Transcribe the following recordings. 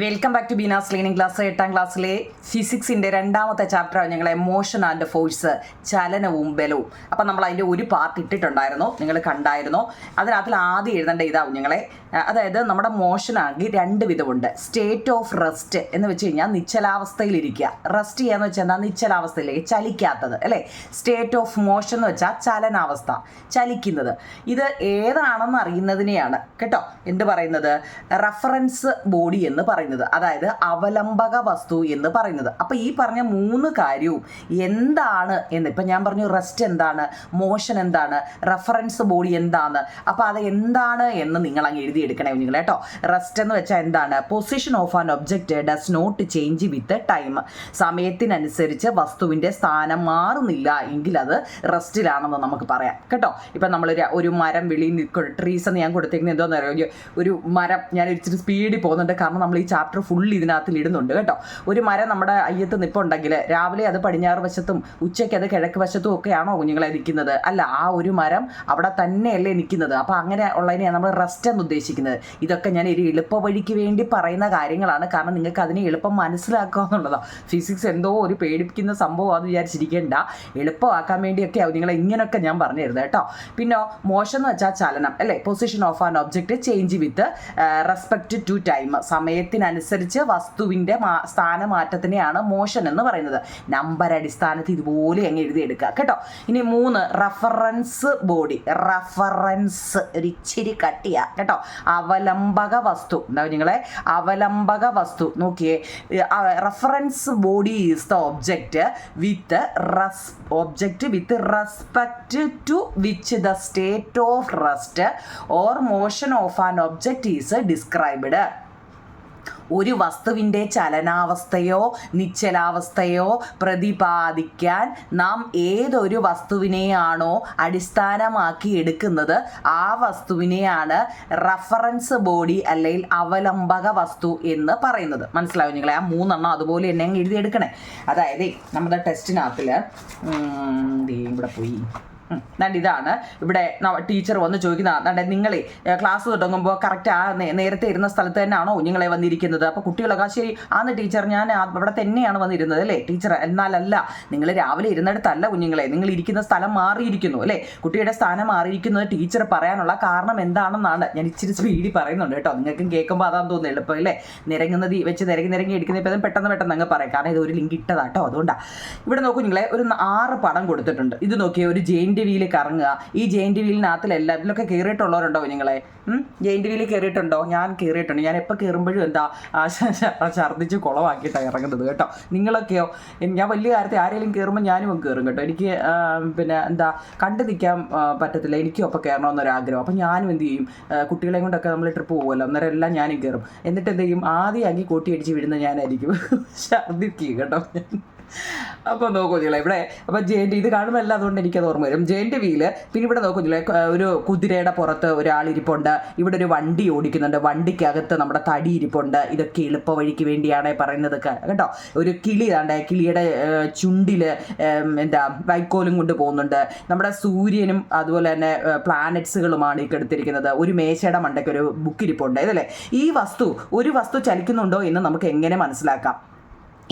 Welcome back to Beena's learning class. 8ാം ക്ലാസ്സിലെ ഫിസിക്സിൻ്റെ രണ്ടാമത്തെ ചാപ്റ്ററാണ് ഞങ്ങളെ മോഷൻ ആൻഡ് ഫോഴ്സ്, ചലനവും ബലവും. അപ്പം നമ്മൾ അതിൻ്റെ ഒരു പാർട്ട് ഇട്ടിട്ടുണ്ടായിരുന്നു, നിങ്ങൾ കണ്ടായിരുന്നോ? അതിനകത്തിൽ ആദ്യം എഴുതേണ്ട ഇതാവും ഞങ്ങളെ. അതായത് നമ്മുടെ മോഷനാണെങ്കിൽ രണ്ട് വിധമുണ്ട്. സ്റ്റേറ്റ് ഓഫ് റെസ്റ്റ് എന്ന് വെച്ച് കഴിഞ്ഞാൽ നിശ്ചലാവസ്ഥയിലിരിക്കുക. റെസ്റ്റ് ചെയ്യാന്ന് വെച്ചാൽ എന്താ? നിശ്ചലാവസ്ഥയിലേക്ക് ചലിക്കാത്തത് അല്ലേ. സ്റ്റേറ്റ് ഓഫ് മോഷൻ എന്ന് വെച്ചാൽ ചലനാവസ്ഥ, ചലിക്കുന്നത്. ഇത് ഏതാണെന്ന് അറിയുന്നതിനെയാണ് കേട്ടോ എന്ത് പറയുന്നത്? റഫറൻസ് ബോഡി എന്ന് പറയുന്നത്, അതായത് അവലംബക വസ്തു എന്ന് പറയുന്നത്. അപ്പോൾ ഈ പറഞ്ഞ മൂന്ന് കാര്യവും എന്താണ് എന്ന് ഇപ്പം ഞാൻ പറഞ്ഞു. റെസ്റ്റ് എന്താണ്, മോഷൻ എന്താണ്, റഫറൻസ് ബോഡി എന്താണ്. അപ്പോൾ അത് എന്താണ് എന്ന് നിങ്ങൾ അങ്ങ് എഴുതിയെടുക്കണേ നിങ്ങൾ കേട്ടോ. റെസ്റ്റ് എന്ന് വെച്ചാൽ എന്താണ്? Position of an object does not change with time. സമയത്തിനനുസരിച്ച് വസ്തുവിൻ്റെ സ്ഥാനം മാറുന്നില്ല എങ്കിൽ അത് റെസ്റ്റിലാണെന്ന് നമുക്ക് പറയാം കേട്ടോ. ഇപ്പം നമ്മൾ ഒരു മരം വെളിയിൽ നിൽക്കും, ട്രീസ് എന്ന് ഞാൻ കൊടുത്തേക്കുന്നത് എന്തോന്ന് അറിയാം. ഒരു മരം, ഞാൻ ഇച്ചിരി സ്പീഡിൽ പോകുന്നുണ്ട് കാരണം നമ്മൾ ഈ ചാപ്റ്റർ ഫുൾ ഇതിനകത്തിൽ ഇടുന്നുണ്ട് കേട്ടോ. ഒരു മരം നമ്മുടെ അയ്യത്ത് നിൽപ്പുണ്ടെങ്കിൽ രാവിലെ അത് പടിഞ്ഞാറ് വശത്തും ഉച്ചയ്ക്ക് അത് കിഴക്ക് വശത്തും ഒക്കെയാണോ കുഞ്ഞുങ്ങളെ നിൽക്കുന്നത്? അല്ല, ആ ഒരു മരം അവിടെ തന്നെയല്ലേ നിൽക്കുന്നത്. അപ്പോൾ അങ്ങനെ ഉള്ളതിനെയാണ് നമ്മൾ റെസ്റ്റ് എന്ന് ഉദ്ദേശിക്കുന്നത്. ഇതൊക്കെ ഞാൻ ഒരു എളുപ്പ വഴിക്ക് വേണ്ടി പറയുന്ന കാര്യങ്ങളാണ്, കാരണം നിങ്ങൾക്ക് അതിനെ എളുപ്പം മനസ്സിലാക്കുക എന്നുള്ളതാണ്. ഫിസിക്സ് എന്തോ ഒരു പേടിപ്പിക്കുന്ന സംഭവം അത് വിചാരിച്ചിരിക്കേണ്ട, എളുപ്പമാക്കാൻ വേണ്ടിയൊക്കെ നിങ്ങളെ ഇങ്ങനെയൊക്കെ ഞാൻ പറഞ്ഞു തരുന്നത് കേട്ടോ. പിന്നെ മോഷൻ എന്ന് വെച്ചാൽ ചലനം അല്ലേ. Position of an object change with respect to time. സമയത്തിനനുസരിച്ച് വസ്തുവിൻ്റെ സ്ഥാനമാറ്റത്തിനെയാണ് മോഷൻ എന്ന് പറയുന്നത്. നമ്പർ അടിസ്ഥാനത്തിൽ ഇതുപോലെ അങ്ങ് എഴുതിയെടുക്കുക കേട്ടോ. ഇനി 3 റഫറൻസ് ബോഡി. റഫറൻസ് ഒരു ഇച്ചിരി കട്ടിയാ കേട്ടോ. അവലംബക വസ്തു എന്താ നിങ്ങളെ? അവലംബക വസ്തു നോക്കിയേ. Reference body is the object with respect to which the state of rest or motion of an object is described. ഒരു വസ്തുവിൻ്റെ ചലനാവസ്ഥയോ നിശ്ചലാവസ്ഥയോ പ്രതിപാദിക്കാൻ നാം ഏതൊരു വസ്തുവിനെയാണോ അടിസ്ഥാനമാക്കി എടുക്കുന്നത് ആ വസ്തുവിനെയാണ് റഫറൻസ് ബോഡി അല്ലെങ്കിൽ അവലംബക വസ്തു എന്ന് പറയുന്നത്. മനസ്സിലാവും നിങ്ങളെ? ആ 3 എണ്ണം അതുപോലെ തന്നെ അങ്ങ് എഴുതിയെടുക്കണേ. അതായത് നമ്മുടെ ടെസ്റ്റിനകത്തിൽ ഇവിടെ പോയി ഇതാണ്. ഇവിടെ ടീച്ചർ വന്ന് ചോദിക്കുന്ന, നിങ്ങൾ ക്ലാസ് തുടങ്ങുമ്പോൾ കറക്റ്റ് ആ നേരത്തെ ഇരുന്ന സ്ഥലത്ത് തന്നെയാണോ കുഞ്ഞുങ്ങളെ വന്നിരിക്കുന്നത്? അപ്പോൾ കുട്ടികളൊക്കെ ശരി ആന്ന് ടീച്ചർ, ഞാൻ അവിടെ തന്നെയാണ് വന്നിരുന്നത് അല്ലേ ടീച്ചർ. എന്നാലല്ല, നിങ്ങൾ രാവിലെ ഇരുന്നിടത്തല്ല കുഞ്ഞുങ്ങളെ, നിങ്ങൾ ഇരിക്കുന്ന സ്ഥലം മാറിയിരിക്കുന്നു അല്ലേ. കുട്ടിയുടെ സ്ഥാനം മാറിയിരിക്കുന്നത് ടീച്ചർ പറയാനുള്ള കാരണം എന്താണെന്നാണ് ഞാൻ ഇച്ചിരി സ്പീഡിൽ പറയുന്നുണ്ട് കേട്ടോ. നിങ്ങൾക്കും കേൾക്കുമ്പോൾ അതാന്ന് തോന്നുന്നു എളുപ്പം അല്ലേ. നിരങ്ങുന്നത് വെച്ച് നിരങ്ങി എടുക്കുന്ന ഇപ്പം പെട്ടെന്ന് അങ്ങ് പറയാം, കാരണം ഇത് ഒരു ലിങ്ക് ഇട്ടതാട്ടോ. അതുകൊണ്ടാണ് ഇവിടെ നോക്കൂ നിങ്ങളെ, ഒരു 6 പടം കൊടുത്തിട്ടുണ്ട്. ഇത് നോക്കിയേ, ഒരു ജെയിൻറ്റ് വീല് കറങ്ങുക. ഈ ജെയിൻറ്റ് വീലിനകത്തിലെല്ലാം ഇതിലൊക്കെ കയറിയിട്ടുള്ളവരുണ്ടോ നിങ്ങളെ? ജെയിൻറ്റ് വീലിൽ കയറിയിട്ടുണ്ടോ? ഞാൻ കയറിയിട്ടുണ്ട്. ഞാൻ എപ്പോൾ കയറുമ്പോഴും എന്താ ഛർദ്ദിച്ച് കുളമാക്കിയിട്ടാണ് ഇറങ്ങുന്നത് കേട്ടോ. നിങ്ങളൊക്കെയോ? ഞാൻ വലിയ കാര്യത്തിൽ ആരെങ്കിലും കയറുമ്പോൾ ഞാനും കയറും കേട്ടോ. എനിക്ക് കണ്ടു നിൽക്കാൻ പറ്റത്തില്ല, എനിക്കും അപ്പോൾ കയറണമെന്നൊരാഗ്രഹം. അപ്പോൾ ഞാനും എന്ത് ചെയ്യും, കുട്ടികളെയും കൊണ്ടൊക്കെ നമ്മൾ ട്രിപ്പ് പോകുമല്ലോ, അന്നേരം എല്ലാം ഞാനും കയറും. എന്നിട്ട് എന്ത് ചെയ്യും, ആദ്യം കൂട്ടിയടിച്ച് വിടുന്ന ഞാനായിരിക്കും. ഛർദ്ദിക്കുക കേട്ടോ. അപ്പോൾ നോക്കുന്നില്ല ഇവിടെ. അപ്പോൾ ഇത് കാണുമ്പോൾ എല്ലാം അതുകൊണ്ട് എനിക്കത് ഓർമ്മ വരും. Giant wheel. പിന്നെ ഇവിടെ നോക്കുന്നില്ല, ഒരു കുതിരയുടെ പുറത്ത് ഒരാളിരിപ്പുണ്ട്. ഇവിടെ ഒരു വണ്ടി ഓടിക്കുന്നുണ്ട്, വണ്ടിക്കകത്ത് നമ്മുടെ തടി ഇരിപ്പുണ്ട്. ഇതൊക്കെ എളുപ്പ വഴിക്ക് വേണ്ടിയാണ് പറയുന്നത് കേട്ടോ. ഒരു കിളിയുടെ ചുണ്ടിൽ വൈക്കോലും കൊണ്ട് പോകുന്നുണ്ട്. നമ്മുടെ സൂര്യനും അതുപോലെ തന്നെ പ്ലാനറ്റ്സുകളുമാണ് ഈ എടുത്തിരിക്കുന്നത്. ഒരു മേശയുടെ മണ്ടയ്ക്ക് ഒരു ബുക്കിരിപ്പുണ്ട്. ഇതല്ലേ ഈ ഒരു വസ്തു ചലിക്കുന്നുണ്ടോ എന്ന് നമുക്ക് എങ്ങനെ മനസ്സിലാക്കാം?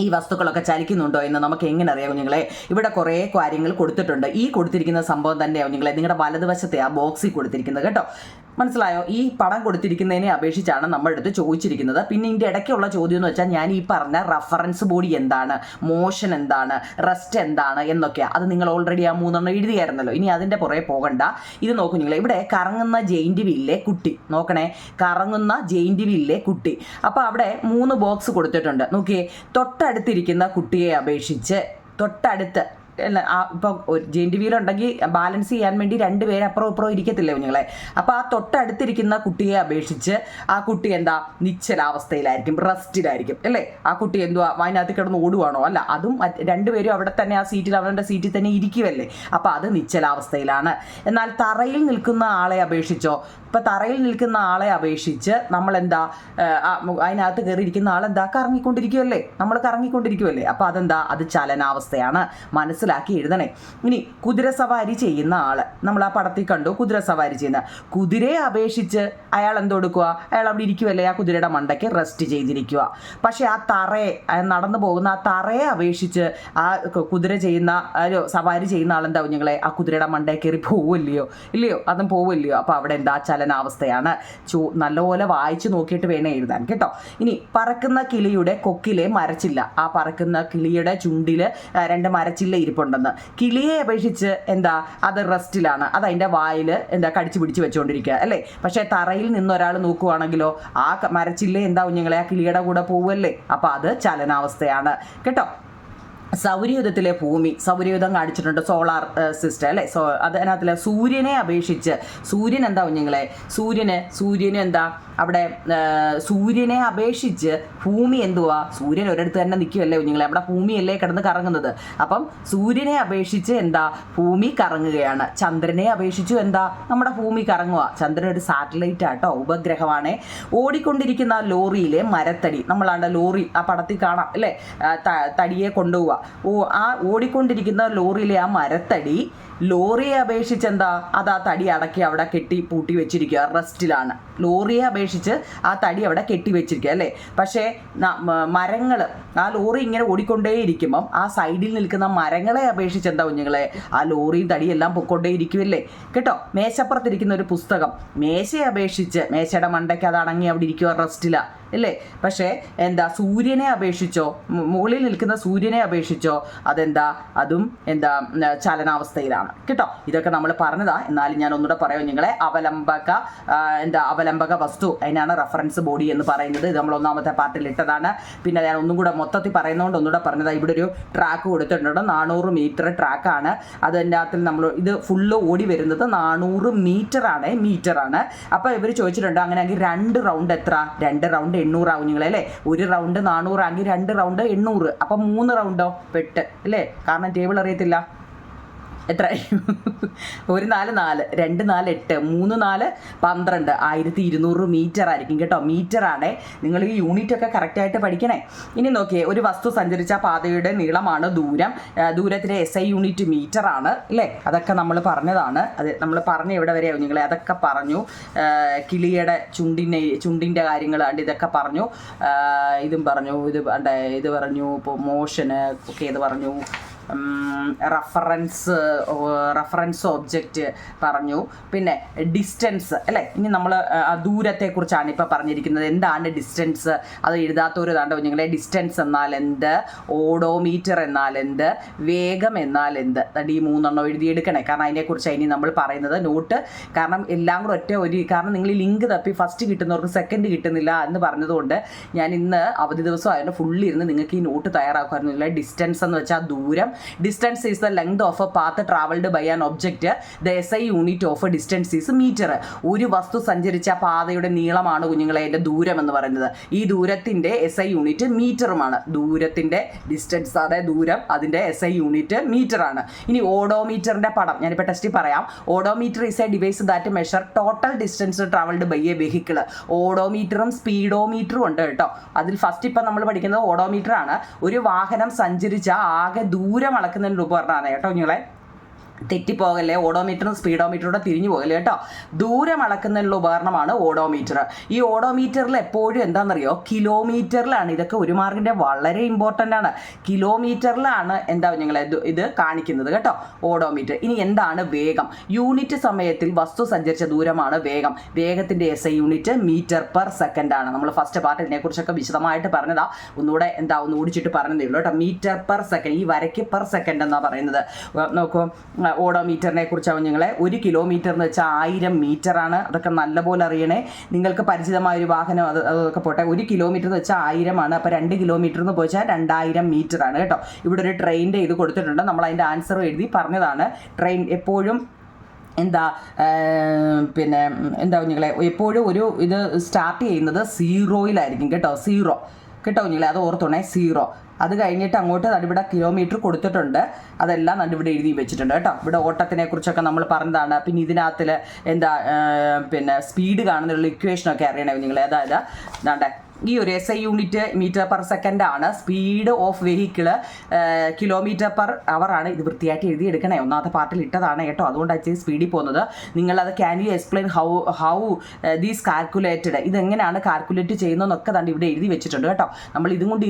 ഈ വസ്തുക്കളൊക്കെ ചലിക്കുന്നുണ്ടോ എന്ന് നമുക്ക് എങ്ങനെ അറിയാം കുഞ്ഞുങ്ങളെ? ഇവിടെ കുറേ കാര്യങ്ങൾ കൊടുത്തിട്ടുണ്ട്. ഈ കൊടുത്തിരിക്കുന്ന സംഭവം തന്നെയാണ് കുഞ്ഞുങ്ങളെ നിങ്ങളുടെ വലതുവശത്തെ ആ ബോക്സിൽ കൊടുത്തിരിക്കുന്നത് കേട്ടോ. മനസ്സിലായോ? ഈ പടം കൊടുത്തിരിക്കുന്നതിനെ അപേക്ഷിച്ചാണ് നമ്മുടെ അടുത്ത് ചോദിച്ചിരിക്കുന്നത്. പിന്നെ ഇതിൻ്റെ ഇടയ്ക്കുള്ള ചോദ്യം എന്ന് വെച്ചാൽ, ഞാൻ ഈ പറഞ്ഞ റഫറൻസ് ബോഡി എന്താണ്, മോഷൻ എന്താണ്, റെസ്റ്റ് എന്താണ് എന്നൊക്കെയാണ്. അത് നിങ്ങൾ ഓൾറെഡി ആ 3 എണ്ണം എഴുതിയായിരുന്നല്ലോ. ഇനി അതിൻ്റെ പുറകെ പോകണ്ട. ഇത് നോക്കൂ നിങ്ങൾ, ഇവിടെ കറങ്ങുന്ന ജെയിൻറ്റ് വീലിലെ കുട്ടി നോക്കണേ. കറങ്ങുന്ന ജെയിൻറ്റ് വീലിലെ കുട്ടി. അപ്പോൾ അവിടെ 3 ബോക്സ് കൊടുത്തിട്ടുണ്ട്. നോക്കിയേ, തൊട്ടടുത്തിരിക്കുന്ന കുട്ടിയെ അപേക്ഷിച്ച് തൊട്ടടുത്ത് ഇപ്പോൾ ഒരു ജെയിൻറ്റ് വീലുണ്ടെങ്കിൽ ബാലൻസ് ചെയ്യാൻ വേണ്ടി 2 പേര് അപ്പുറം ഇപ്പുറം ഇരിക്കത്തില്ലേ കുഞ്ഞുങ്ങളെ. അപ്പോൾ ആ തൊട്ടടുത്തിരിക്കുന്ന കുട്ടിയെ അപേക്ഷിച്ച് ആ കുട്ടി നിശ്ചലാവസ്ഥയിലായിരിക്കും, റെസ്റ്റിലായിരിക്കും അല്ലേ. ആ കുട്ടി അതിനകത്ത് കിടന്ന് ഓടുവാണോ? അല്ല, അതും 2 പേരും അവിടെ തന്നെ ആ സീറ്റിൽ അവരുടെ സീറ്റിൽ തന്നെ ഇരിക്കുമല്ലേ. അപ്പോൾ അത് നിശ്ചലാവസ്ഥയിലാണ്. എന്നാൽ തറയിൽ നിൽക്കുന്ന ആളെ അപേക്ഷിച്ചോ? ഇപ്പം തറയിൽ നിൽക്കുന്ന ആളെ അപേക്ഷിച്ച് നമ്മളെന്താ അതിനകത്ത് കയറിയിരിക്കുന്ന ആളെന്താ കറങ്ങിക്കൊണ്ടിരിക്കുമല്ലേ, നമ്മൾ കറങ്ങിക്കൊണ്ടിരിക്കുമല്ലേ. അപ്പോൾ അതെന്താ, അത് ചലനാവസ്ഥയാണ്, മനസ്സിലാക്കി എഴുതണേ. ഇനി കുതിരസവാരി ചെയ്യുന്ന ആൾ, നമ്മൾ ആ പടത്തിൽ കണ്ടു കുതിരസവാരി ചെയ്യുന്ന കുതിരയെ അപേക്ഷിച്ച് അയാൾ എന്തെടുക്കുക, അയാൾ അവിടെ ഇരിക്കുമല്ലേ, ആ കുതിരയുടെ മണ്ടയ്ക്ക് റെസ്റ്റ് ചെയ്തിരിക്കുക. പക്ഷേ ആ തറയെ നടന്നു പോകുന്ന ആ തറയെ അപേക്ഷിച്ച് ആ കുതിര ചെയ്യുന്ന സവാരി ചെയ്യുന്ന ആളെന്താ കുഞ്ഞുങ്ങളെ, ആ കുതിരയുടെ മണ്ടയിൽ കയറി പോവില്ലയോ, ഇല്ലയോ, അതും പോവില്ലയോ. അപ്പോൾ അവിടെ എന്താ, ചലനാവസ്ഥയാണ്. നല്ലപോലെ വായിച്ച് നോക്കിയിട്ട് വേണേ എഴുതാൻ കേട്ടോ. ഇനി പറക്കുന്ന കിളിയുടെ കൊക്കിലെ മരച്ചില്ല, ആ പറക്കുന്ന കിളിയുടെ ചുണ്ടിൽ 2 മരച്ചില്ല ഇരിപ്പുണ്ടെന്ന്. കിളിയെ അപേക്ഷിച്ച് എന്താ, അത് റെസ്റ്റിലാണ്, അത് അതിൻ്റെ വായിൽ എന്താ കടിച്ചു പിടിച്ച് വെച്ചുകൊണ്ടിരിക്കുക അല്ലേ. പക്ഷേ തറയിൽ നിന്നൊരാൾ നോക്കുവാണെങ്കിലോ ആ മരച്ചില്ല എന്താ കുഞ്ഞുങ്ങളെ, ആ കിളിയുടെ കൂടെ പോവല്ലേ. അപ്പോൾ അത് ചലനാവസ്ഥയാണ് കേട്ടോ. സൗരയൂഥത്തിലെ ഭൂമി, സൗരയൂഥം കാണിച്ചിട്ടുണ്ട്, സോളാർ സിസ്റ്റം അല്ലേ. അതിനകത്തിലെ സൂര്യനെ അപേക്ഷിച്ച്, സൂര്യൻ എന്താ കുഞ്ഞുങ്ങളെ, സൂര്യന് എന്താ അവിടെ, സൂര്യനെ അപേക്ഷിച്ച് ഭൂമി എന്തുവാ, സൂര്യൻ ഒരിടത്ത് തന്നെ നിൽക്കുമല്ലേ കുഞ്ഞുങ്ങളെ, അവിടെ ഭൂമിയല്ലേ കിടന്ന് കറങ്ങുന്നത്. അപ്പം സൂര്യനെ അപേക്ഷിച്ച് എന്താ, ഭൂമി കറങ്ങുകയാണ്. ചന്ദ്രനെ അപേക്ഷിച്ചു എന്താ, നമ്മുടെ ഭൂമി കറങ്ങുക. ചന്ദ്രൻ ഒരു സാറ്റലൈറ്റ് ആട്ടോ, ഉപഗ്രഹമാണേ. ഓടിക്കൊണ്ടിരിക്കുന്ന ലോറിയിലെ മരത്തടി, നമ്മളാണ്ട് ലോറി ആ പടത്തിൽ കാണാം അല്ലേ, തടിയെ കൊണ്ടുപോവുക. ആ ഓടിക്കൊണ്ടിരിക്കുന്ന ലോറിയിലെ ആ മരത്തടി ലോറിയെ അപേക്ഷിച്ച് എന്താ, അത് ആ തടി അടക്കി അവിടെ കെട്ടി പൂട്ടി വെച്ചിരിക്കുക, റെസ്റ്റിലാണ്. ലോറിയെ അപേക്ഷിച്ച് ആ തടി അവിടെ കെട്ടി വെച്ചിരിക്കുക അല്ലേ. പക്ഷേ മരങ്ങൾ, ആ ലോറി ഇങ്ങനെ ഓടിക്കൊണ്ടേയിരിക്കുമ്പം ആ സൈഡിൽ നിൽക്കുന്ന മരങ്ങളെ അപേക്ഷിച്ച് എന്താ കുഞ്ഞുങ്ങളെ, ആ ലോറിയും തടിയെല്ലാം പൊക്കൊണ്ടേയിരിക്കുമല്ലേ കേട്ടോ. മേശപ്പുറത്തിരിക്കുന്ന ഒരു പുസ്തകം, മേശയെ അപേക്ഷിച്ച്, മേശയുടെ മണ്ടയ്ക്ക് അത് അടങ്ങി അവിടെ ഇരിക്കുക, റെസ്റ്റിലാണ് അല്ലേ. പക്ഷേ എന്താ, സൂര്യനെ അപേക്ഷിച്ചോ, മുകളിൽ നിൽക്കുന്ന സൂര്യനെ അപേക്ഷിച്ചോ അതെന്താ, അതും എന്താ ചലനാവസ്ഥയിലാണ് കേട്ടോ. ഇതൊക്കെ നമ്മൾ പറഞ്ഞതാ, എന്നാലും ഞാൻ ഒന്നുകൂടെ പറയാം നിങ്ങളെ. അവലംബക വസ്തു, അതിനാണ് റെഫറൻസ് ബോഡി എന്ന് പറയുന്നത്. ഇത് നമ്മൾ 1ാമത്തെ പാർട്ടിൽ ഇട്ടതാണ്. പിന്നെ ഞാൻ ഒന്നും കൂടെ മൊത്തത്തിൽ പറയുന്നതുകൊണ്ട് ഒന്നുകൂടെ പറഞ്ഞതാ. ഇവിടെ ഒരു ട്രാക്ക് കൊടുത്തിട്ടുണ്ട്, 400 മീറ്റർ ട്രാക്കാണ്. അതിൻ്റെ അകത്തിൽ നമ്മൾ ഇത് ഫുള്ള് ഓടി വരുന്നത് 400 മീറ്ററാണ്. അപ്പോൾ ഇവർ ചോദിച്ചിട്ടുണ്ട്, അങ്ങനെയാണെങ്കിൽ 2 റൗണ്ട് എത്ര, 2 റൗണ്ട് 800 ആവും നിങ്ങളെ അല്ലേ. 1 റൗണ്ട് 400 ആണെങ്കിൽ 2 റൗണ്ട് 800, അപ്പം 3 റൗണ്ടോ പെട്ട് അല്ലേ, കാരണം ടേബിൾ അറിയത്തില്ല. എത്ര, 1 4 4, 2 4 8, 3 4 12, 1200 മീറ്റർ ആയിരിക്കും കേട്ടോ. മീറ്ററാണേ. നിങ്ങൾ ഈ യൂണിറ്റ് ഒക്കെ കറക്റ്റായിട്ട് പഠിക്കണേ. ഇനി നോക്കിയേ, ഒരു വസ്തു സഞ്ചരിച്ച പാതയുടെ നീളമാണ് ദൂരം. ദൂരത്തിലെ SI യൂണിറ്റ് മീറ്ററാണ് അല്ലേ. അതൊക്കെ നമ്മൾ പറഞ്ഞതാണ്. അത് നമ്മൾ പറഞ്ഞ എവിടെ വരെയാവും നിങ്ങളെ, അതൊക്കെ പറഞ്ഞു. കിളിയുടെ ചുണ്ടിൻ്റെ കാര്യങ്ങൾ ഉണ്ട്, ഇതൊക്കെ പറഞ്ഞു. ഇതും പറഞ്ഞു, ഇത് പറഞ്ഞു, ഇപ്പോൾ മോഷന് ഒക്കെ ഇത് പറഞ്ഞു. റഫറൻസ് ഒബ്ജക്റ്റ് പറഞ്ഞു. പിന്നെ ഡിസ്റ്റൻസ് അല്ലേ. ഇനി നമ്മൾ ദൂരത്തെക്കുറിച്ചാണ് ഇപ്പോൾ പറഞ്ഞിരിക്കുന്നത്. എന്താണ് ഡിസ്റ്റൻസ്, അത് എഴുതാത്തവർ താണ്ടോ നിങ്ങളെ. ഡിസ്റ്റൻസ് എന്നാൽ എന്ത്, ഓഡോമീറ്റർ എന്നാൽ എന്ത്, വേഗം എന്നാൽ എന്ത്, ഈ 3 എഴുതിയെടുക്കണേ. കാരണം അതിനെക്കുറിച്ച് ഇനി നമ്മൾ പറയുന്നത് നോട്ട്. കാരണം എല്ലാം കൂടെ കാരണം നിങ്ങൾ ഈ ലിങ്ക് തപ്പി ഫസ്റ്റ് കിട്ടുന്നവർക്ക് സെക്കൻഡ് കിട്ടുന്നില്ല എന്ന് പറഞ്ഞതുകൊണ്ട് ഞാൻ ഇന്ന് അവധി ദിവസം ആയതുകൊണ്ട് ഫുള്ളി ഇരുന്ന് നിങ്ങൾക്ക് ഈ നോട്ട് തയ്യാറാക്കുമായിരുന്നില്ല. ഡിസ്റ്റൻസ് എന്ന് വെച്ചാൽ ദൂരം. Distance is the length of a path traveled by an object. The SI unit of a distance is meter. ഒരു വസ്തു സഞ്ചരിച്ച പാതയുടെ നീളമാണ് കുഞ്ഞുങ്ങളെ അതിൻ്റെ ദൂരം എന്ന് പറയുന്നത്. ഈ ദൂരത്തിൻ്റെ SI യൂണിറ്റ് മീറ്ററുമാണ്. ദൂരത്തിൻ്റെ ഡിസ്റ്റൻസ്, അതായത് ദൂരം, അതിൻ്റെ SI യൂണിറ്റ് മീറ്ററാണ്. ഇനി ഓഡോമീറ്ററിൻ്റെ പടം ഞാനിപ്പോൾ ടെസ്റ്റിൽ പറയാം. Odometer is a device that measure total distance travelled by a vehicle. ഓഡോമീറ്ററും സ്പീഡോമീറ്ററും ഉണ്ട് കേട്ടോ. അതിൽ ഫസ്റ്റ് ഇപ്പം നമ്മൾ പഠിക്കുന്നത് ഓഡോമീറ്റർ ആണ്. ഒരു വാഹനം സഞ്ചരിച്ച ആകെ ദൂരം അളക്കുന്നതിന് ഉപകരണമാണ് കേട്ടോ നിങ്ങളെ. തെറ്റിപ്പോകല്ലേ, ഓഡോമീറ്ററും സ്പീഡോമീറ്ററൂടെ തിരിഞ്ഞു പോകല്ലേ കേട്ടോ. ദൂരം അളക്കുന്നതിനുള്ള ഉപകരണമാണ് ഓഡോമീറ്റർ. ഈ ഓഡോമീറ്ററിൽ എപ്പോഴും എന്താണെന്നറിയോ, കിലോമീറ്ററിലാണ്. ഇതൊക്കെ ഒരു മാർക്കിൻ്റെ വളരെ ഇമ്പോർട്ടൻ്റ് ആണ്. കിലോമീറ്ററിലാണ് എന്താ നിങ്ങളെ ഇത് കാണിക്കുന്നത് കേട്ടോ, ഓഡോമീറ്റർ. ഇനി എന്താണ് വേഗം? യൂണിറ്റ് സമയത്തിൽ വസ്തു സഞ്ചരിച്ച ദൂരമാണ് വേഗം. വേഗത്തിൻ്റെ SI unit metre per second ആണ്. നമ്മൾ ഫസ്റ്റ് പാർട്ട് ഇതിനെക്കുറിച്ചൊക്കെ വിശദമായിട്ട് പറഞ്ഞതാ. ഒന്നുകൂടെ ഒന്ന് ഓടിച്ചിട്ട് പറഞ്ഞതേ ഉള്ളൂ കേട്ടോ. മീറ്റർ പെർ സെക്കൻഡ്, ഈ വരയ്ക്ക് പെർ സെക്കൻഡ് എന്നാണ് പറയുന്നത്. നോക്കൂ, ഓഡോമീറ്ററിനെ കുറിച്ചാവും നിങ്ങളെ. 1 കിലോമീറ്റർ എന്ന് വെച്ചാൽ 1000 മീറ്ററാണ്. അതൊക്കെ നല്ലപോലെ അറിയണേ. നിങ്ങൾക്ക് പരിചിതമായൊരു വാഹനം അതൊക്കെ പോട്ടെ. 1 കിലോമീറ്റർ എന്ന് വെച്ചാൽ 1000 ആണ്. അപ്പോൾ 2 കിലോമീറ്റർ എന്ന് പോയിച്ചാൽ 2000 മീറ്ററാണ് കേട്ടോ. ഇവിടെ ഒരു ട്രെയിനിൻ്റെ ഇത് കൊടുത്തിട്ടുണ്ട്. നമ്മൾ അതിൻ്റെ ആൻസർ എഴുതി പറഞ്ഞതാണ്. ട്രെയിൻ എപ്പോഴും പിന്നെ എന്താ നിങ്ങളെ, എപ്പോഴും ഒരു ഇത് സ്റ്റാർട്ട് ചെയ്യുന്നത് 0-യിലായിരിക്കും കേട്ടോ. 0 കേട്ടോ കുഞ്ഞുങ്ങളെ, അത് ഓർത്തോണേ 0. അത് കഴിഞ്ഞിട്ട് അങ്ങോട്ട് ഇവിടെ കിലോമീറ്റർ കൊടുത്തിട്ടുണ്ട്, അതെല്ലാം ഇവിടെ എഴുതി വെച്ചിട്ടുണ്ട് കേട്ടോ. ഇവിടെ ഓട്ടത്തിനെ കുറിച്ചൊക്കെ നമ്മൾ പറഞ്ഞതാണ്. പിന്നെ ഇതിനകത്തിൽ എന്താ പിന്നെ സ്പീഡ് കാണുന്നുള്ള ഇക്വേഷനൊക്കെ അറിയണേ കുഞ്ഞുങ്ങളെ. അതായത് എന്താണ്ടേ ഈ ഒരു SI unit metre per second ആണ്. Speed of vehicle kilometre per hour ആണ്. ഇത് വൃത്തിയായിട്ട് എഴുതിയെടുക്കണേ, ഒന്നാമത്തെ പാർട്ടിൽ ഇട്ടതാണ് കേട്ടോ, അതുകൊണ്ടാണ് ഇച്ചിരി സ്പീഡിൽ പോകുന്നത്. നിങ്ങളത് can you explain how these calculated, ഇതെങ്ങനെയാണ് കാൽക്കുലേറ്റ് ചെയ്യുന്നതെന്നൊക്കെ തന്നെ ഇവിടെ എഴുതി വെച്ചിട്ടുണ്ട് കേട്ടോ. നമ്മൾ ഇതും കൊണ്ട്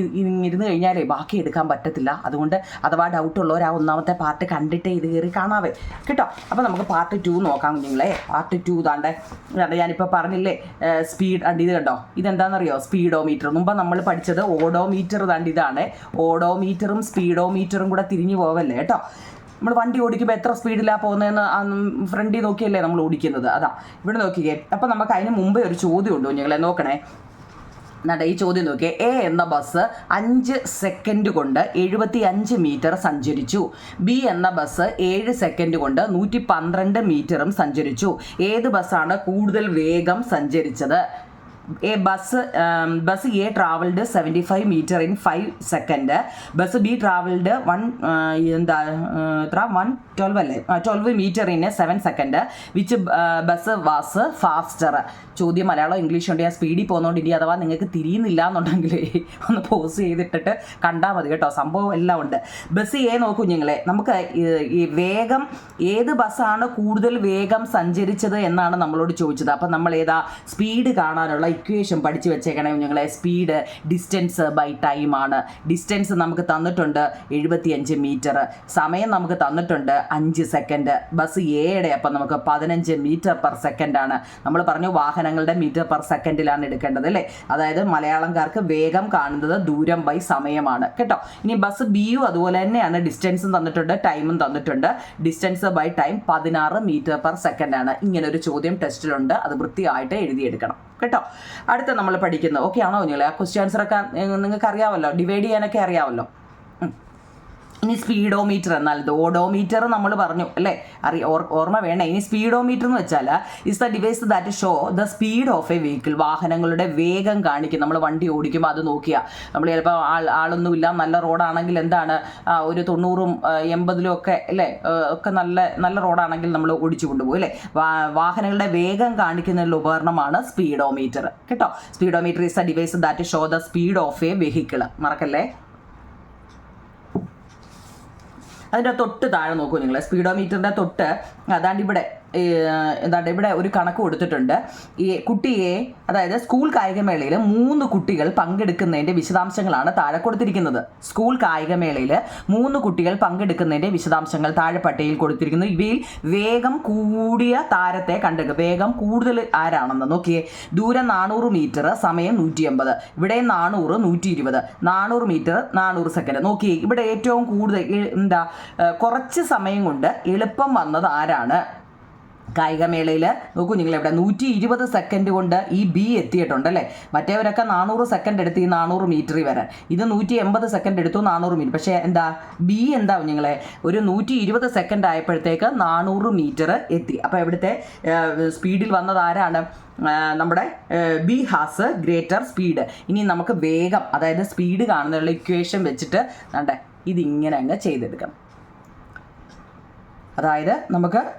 ഇരുന്ന് കഴിഞ്ഞാലേ ബാക്കി എടുക്കാൻ പറ്റത്തില്ല. അതുകൊണ്ട് അഥവാ ഡൗട്ട് ഉള്ളവർ ആ ഒന്നാമത്തെ പാർട്ട് കണ്ടിട്ടേ ഇത് കയറി കാണാവേ കേട്ടോ. അപ്പോൾ നമുക്ക് പാർട്ട് 2 നോക്കാം കുഞ്ഞുങ്ങളെ. പാർട്ട് 2 താണ്ടേ ഞാനിപ്പോൾ പറഞ്ഞില്ലേ സ്പീഡ്. ഇത് കണ്ടോ, ഇതെന്താണെന്നറിയോ? സ്പീഡോമീറ്റർ. മുമ്പ് നമ്മൾ പഠിച്ചത് ഓഡോമീറ്റർ. ഇതാണ് ഓഡോമീറ്ററും സ്പീഡോമീറ്ററും കൂടെ തിരിഞ്ഞു പോവല്ലേ കേട്ടോ. നമ്മൾ വണ്ടി ഓടിക്കുമ്പോൾ എത്ര സ്പീഡിലാണ് പോകുന്നതെന്ന് ഫ്രണ്ടിൽ നോക്കിയല്ലേ നമ്മൾ ഓടിക്കുന്നത്. അതാ ഇവിടെ നോക്കിക്കേ. അപ്പം നമുക്ക് അതിന് മുമ്പേ ഒരു ചോദ്യം ഉണ്ട് കുഞ്ഞുങ്ങളെ, നോക്കണേ. ഈ ചോദ്യം നോക്കിയേ. എ എന്ന ബസ് 5 സെക്കൻഡ് കൊണ്ട് 75 മീറ്റർ സഞ്ചരിച്ചു. ബി എന്ന ബസ് 7 സെക്കൻഡ് കൊണ്ട് 112 മീറ്ററും സഞ്ചരിച്ചു. ഏത് ബസ്സാണ് കൂടുതൽ വേഗം സഞ്ചരിച്ചത്? Bus A travelled 75 metre in 5 second. Bus B travelled 112 അല്ലേ 12 metre in 7 second. Which bus was faster? ചോദ്യം മലയാളം ഇംഗ്ലീഷ് ഉണ്ട്. ഞാൻ സ്പീഡിൽ പോകുന്നതുകൊണ്ട് ഇനി അഥവാ നിങ്ങൾക്ക് തിരിയുന്നില്ല എന്നുണ്ടെങ്കിൽ ഒന്ന് പോസ് ചെയ്തിട്ടിട്ട് കണ്ടാൽ മതി കേട്ടോ. സംഭവം എല്ലാം ഉണ്ട്. ബസ് എ നോക്കൂ കുഞ്ഞുങ്ങളെ, നമുക്ക് ഈ വേഗം ഏത് ബസ്സാണ് കൂടുതൽ വേഗം സഞ്ചരിച്ചത് എന്നാണ് നമ്മളോട് ചോദിച്ചത്. അപ്പം നമ്മൾ ഏതാ സ്പീഡ് കാണാനുള്ള ഇക്വേഷൻ പഠിച്ചു വെച്ചേക്കണേ കുഞ്ഞുങ്ങളെ. സ്പീഡ് ഡിസ്റ്റൻസ് ബൈ ടൈം ആണ്. ഡിസ്റ്റൻസ് നമുക്ക് തന്നിട്ടുണ്ട് 75 മീറ്റർ. സമയം നമുക്ക് തന്നിട്ടുണ്ട് 5 സെക്കൻഡ്. ബസ് എയുടെ അപ്പം നമുക്ക് 15 മീറ്റർ പെർ സെക്കൻഡാണ്. നമ്മൾ പറഞ്ഞു വാഹനങ്ങളുടെ മീറ്റർ പെർ സെക്കൻഡിലാണ് എടുക്കേണ്ടത് അല്ലേ. അതായത് മലയാളംകാർക്ക് വേഗം കാണുന്നത് ദൂരം ബൈ സമയമാണ് കേട്ടോ. ഇനി ബസ് ബിയും അതുപോലെ തന്നെയാണ്. ഡിസ്റ്റൻസും തന്നിട്ടുണ്ട്, ടൈമും തന്നിട്ടുണ്ട്. Distance by time 16 metre per സെക്കൻഡാണ്. ഇങ്ങനൊരു ചോദ്യം ടെസ്റ്റിലുണ്ട്, അത് വൃത്തിയായിട്ട് എഴുതിയെടുക്കണം കേട്ടോ. അടുത്ത നമ്മൾ പഠിക്കുന്നത് ഓക്കെ ആണോ കുഞ്ഞുങ്ങളെ? ആ ക്വസ്റ്റ്യൻ ആൻസറൊക്കെ നിങ്ങൾക്ക് അറിയാമല്ലോ, ഡിവൈഡ് ചെയ്യാനൊക്കെ അറിയാമല്ലോ. ഇനി സ്പീഡോമീറ്റർ എന്നാൽ ഓഡോമീറ്റർ നമ്മൾ പറഞ്ഞു അല്ലേ, ഓർമ്മ വേണേ. ഇനി സ്പീഡോമീറ്റർ എന്ന് വെച്ചാൽ is the device that show the speed of A vehicle. വാഹനങ്ങളുടെ വേഗം കാണിക്കും. നമ്മൾ വണ്ടി ഓടിക്കുമ്പോൾ അത് നോക്കിയാൽ നമ്മൾ ചിലപ്പോൾ ആളൊന്നുമില്ല, നല്ല റോഡാണെങ്കിൽ എന്താണ് ഒരു 90ഉം 80ലും ഒക്കെ അല്ലേ, ഒക്കെ നല്ല റോഡാണെങ്കിൽ നമ്മൾ ഓടിച്ചു കൊണ്ടുപോകും അല്ലേ. വാഹനങ്ങളുടെ വേഗം കാണിക്കുന്നതിനുള്ള ഉപകരണമാണ് സ്പീഡോമീറ്റർ കേട്ടോ. Speedometer is the device that show the speed of A vehicle. മറക്കല്ലേ. അതിൻ്റെ തൊട്ട് താഴെ നോക്കൂ നിങ്ങൾ. സ്പീഡോമീറ്ററിൻ്റെ തൊട്ട് അതാണ്ട് ഇവിടെ ഒരു കണക്ക് കൊടുത്തിട്ടുണ്ട്. ഈ കുട്ടിയെ, അതായത് സ്കൂൾ കായികമേളയിൽ 3 കുട്ടികൾ പങ്കെടുക്കുന്നതിൻ്റെ വിശദാംശങ്ങളാണ് താഴെ കൊടുത്തിരിക്കുന്നത്. സ്കൂൾ കായികമേളയിൽ 3 കുട്ടികൾ പങ്കെടുക്കുന്നതിൻ്റെ വിശദാംശങ്ങൾ താഴെ പട്ടികയിൽ കൊടുത്തിരിക്കുന്നു. ഇവയിൽ വേഗം കൂടിയ താരത്തെ കണ്ടെടുക്കുക. വേഗം കൂടുതൽ ആരാണെന്ന് നോക്കിയേ. ദൂരം 400 മീറ്റർ, സമയം 180. ഇവിടെ 400, 120. 400 മീറ്റർ 400 സെക്കൻഡ്. നോക്കിയേ, ഇവിടെ ഏറ്റവും കൂടുതൽ കുറച്ച് സമയം കൊണ്ട് എളുപ്പം വന്നത് ആരാണ്? കായികമേളയിൽ നോക്കൂ നിങ്ങൾ. ഇവിടെ 120 സെക്കൻഡ് കൊണ്ട് ഈ ബി എത്തിയിട്ടുണ്ടല്ലേ. മറ്റേവരൊക്കെ 400 സെക്കൻഡ് എടുത്ത് ഈ 400 മീറ്ററിൽ വരാൻ. ഇത് 180 സെക്കൻഡ് എടുത്തു 400 മീറ്റർ. പക്ഷേ ബി നിങ്ങളെ ഒരു 120 സെക്കൻഡ് ആയപ്പോഴത്തേക്ക് 400 മീറ്റർ എത്തി. അപ്പോൾ ഇവിടുത്തെ സ്പീഡിൽ വന്നത് ആരാണ്? നമ്മുടെ ബി ഹാസ് ഗ്രേറ്റർ സ്പീഡ്. ഇനി നമുക്ക് വേഗം, അതായത് സ്പീഡ് കാണുന്നുള്ള ഇക്വേഷൻ വെച്ചിട്ട് ഇതിങ്ങനെ അങ്ങ് ചെയ്തെടുക്കണം. അതായത്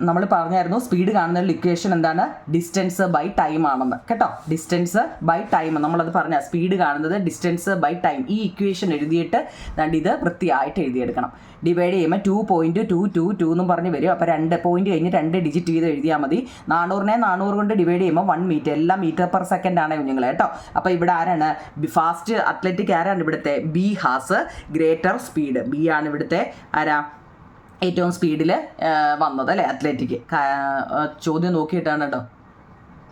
നമ്മൾ പറഞ്ഞായിരുന്നു സ്പീഡ് കാണുന്ന ഇക്വേഷൻ എന്താണ്? ഡിസ്റ്റൻസ് ബൈ ടൈം ആണെന്ന് കേട്ടോ. ഡിസ്റ്റൻസ് ബൈ ടൈം നമ്മളത് പറഞ്ഞ സ്പീഡ് കാണുന്നത് ഡിസ്റ്റൻസ് ബൈ ടൈം. ഈ ഇക്വേഷൻ എഴുതിയിട്ട് ഇത് വൃത്തിയായിട്ട് എഴുതിയെടുക്കണം. ഡിവൈഡ് ചെയ്യുമ്പോൾ 2.222 എന്നും പറഞ്ഞ് വരും. അപ്പോൾ 2 പോയിന്റ് കഴിഞ്ഞ് 2 ഡിജിറ്റ് ചെയ്ത് എഴുതിയാൽ മതി. 400നെ 400 കൊണ്ട് ഡിവൈഡ് ചെയ്യുമ്പോൾ 1 മീറ്റർ. എല്ലാം മീറ്റർ പെർ സെക്കൻഡ് ആണ് കുഞ്ഞുങ്ങൾ കേട്ടോ. അപ്പോൾ ഇവിടെ ആരാണ് ഫാസ്റ്റ് അത്ലറ്റിക്? ആരാണ് ഇവിടുത്തെ? B has greater speed. B ആണ് ഇവിടുത്തെ ഏറ്റവും സ്പീഡിൽ വന്നത് അല്ലേ, അത്ലറ്റിക്. ചോദ്യം നോക്കിയിട്ടാണ് കേട്ടോ.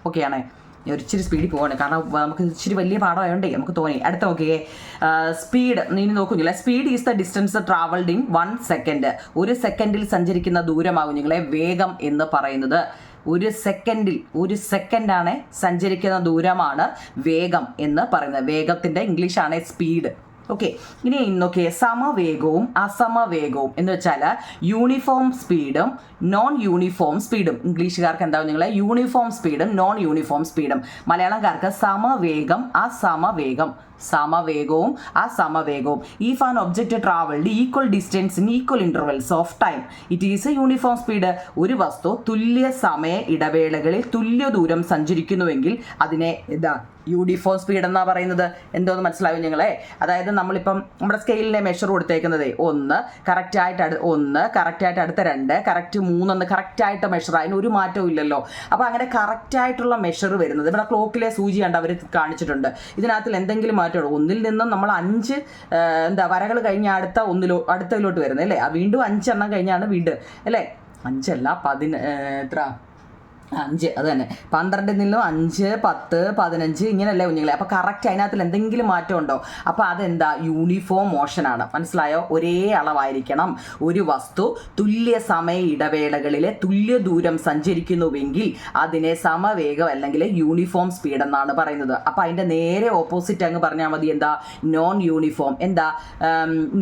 ഓക്കെ ആണേ. ഒരിച്ചിരി സ്പീഡിൽ പോവാണ്, കാരണം നമുക്ക് ഇച്ചിരി വലിയ പാഠമായതുകൊണ്ടേ നമുക്ക് തോന്നി. അടുത്ത നോക്കിയേ, സ്പീഡ് നീ നോക്കുന്നില്ല. Speed is the distance travelled in 1 second. 1 സെക്കൻഡിൽ സഞ്ചരിക്കുന്ന ദൂരമാകും നിങ്ങളെ വേഗം എന്ന് പറയുന്നത്. 1 സെക്കൻഡാണ് സഞ്ചരിക്കുന്ന ദൂരമാണ് വേഗം എന്ന് പറയുന്നത്. വേഗത്തിൻ്റെ ഇംഗ്ലീഷാണ് സ്പീഡ് ഓക്കെ, ഇനി നോക്കിയേ, സമവേഗവും അസമവേഗവും എന്ന് വെച്ചാൽ യൂണിഫോം സ്പീഡും നോൺ യൂണിഫോം സ്പീഡും. ഇംഗ്ലീഷുകാർക്ക് എന്താവും നിങ്ങളെ യൂണിഫോം സ്പീഡും നോൺ യൂണിഫോം സ്പീഡും. മലയാളംകാർക്ക് സമവേഗം അസമവേഗം. സമവേഗവും അസമവേഗവും. If an object travelled equal distance in equal intervals of time it is a uniform speed. ഒരു വസ്തു തുല്യ സമയ ഇടവേളകളിൽ തുല്യ ദൂരം സഞ്ചരിക്കുന്നുവെങ്കിൽ അതിനെ എന്താ യൂണിഫോം സ്പീഡ് എന്നാ പറയുന്നത്. എന്തോന്ന് മനസ്സിലാവും നിങ്ങളെ? അതായത് നമ്മളിപ്പം നമ്മുടെ സ്കെയിലിനെ മെഷർ കൊടുത്തേക്കുന്നത് 1 കറക്റ്റായിട്ട് 1 കറക്റ്റായിട്ട് അടുത്ത 2 കറക്റ്റ് 3 കറക്റ്റായിട്ട് മെഷർ, അതിന് ഒരു മാറ്റവും ഇല്ലല്ലോ. അപ്പോൾ അങ്ങനെ കറക്റ്റായിട്ടുള്ള മെഷർ വരുന്നത് ഇവിടെ ക്ലോക്കിലെ സൂചി കണ്ട് അവർ കാണിച്ചിട്ടുണ്ട്. ഇതിനകത്തിൽ എന്തെങ്കിലും മാറ്റമുള്ളൂ. 1-ൽ നിന്നും നമ്മൾ 5 വരകൾ കഴിഞ്ഞ അടുത്തതിലോട്ട് വരുന്നത് അല്ലേ? വീണ്ടും 5 എണ്ണം കഴിഞ്ഞാണ് വീണ്ടും അല്ലേ? 5 അല്ല 5 അത് തന്നെ. 12 നിന്നും 5 10 15 ഇങ്ങനെയല്ലേ കുഞ്ഞുങ്ങളെ? അപ്പോൾ കറക്റ്റ് അതിനകത്തിൽ എന്തെങ്കിലും മാറ്റം ഉണ്ടോ? അപ്പോൾ അതെന്താ? യൂണിഫോം മോഷനാണ്. മനസ്സിലായോ? ഒരേ അളവായിരിക്കണം. ഒരു വസ്തു തുല്യ സമയ ഇടവേളകളിലെ തുല്യ ദൂരം സഞ്ചരിക്കുന്നുവെങ്കിൽ അതിനെ സമവേഗം അല്ലെങ്കിൽ യൂണിഫോം സ്പീഡ് എന്നാണ് പറയുന്നത്. അപ്പോൾ അതിൻ്റെ നേരെ ഓപ്പോസിറ്റ് അങ്ങ് പറഞ്ഞാൽ മതി. എന്താ? Non uniform. എന്താ?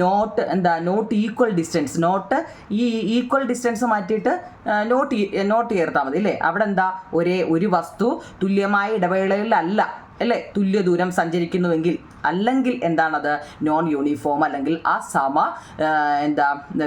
Not equal distance. നോട്ട് ഈ ഈക്വൽ ഡിസ്റ്റൻസ് മാറ്റിയിട്ട് നോട്ട് ചേർത്താൽ മതി അല്ലേ? അവിടെ എന്താ? ഒരു വസ്തു തുല്യമായ ഇടവേളയിലല്ല അല്ലേ തുല്യ ദൂരം സഞ്ചരിക്കുന്നുവെങ്കിൽ, അല്ലെങ്കിൽ എന്താണത്? നോൺ യൂണിഫോം അല്ലെങ്കിൽ അസമ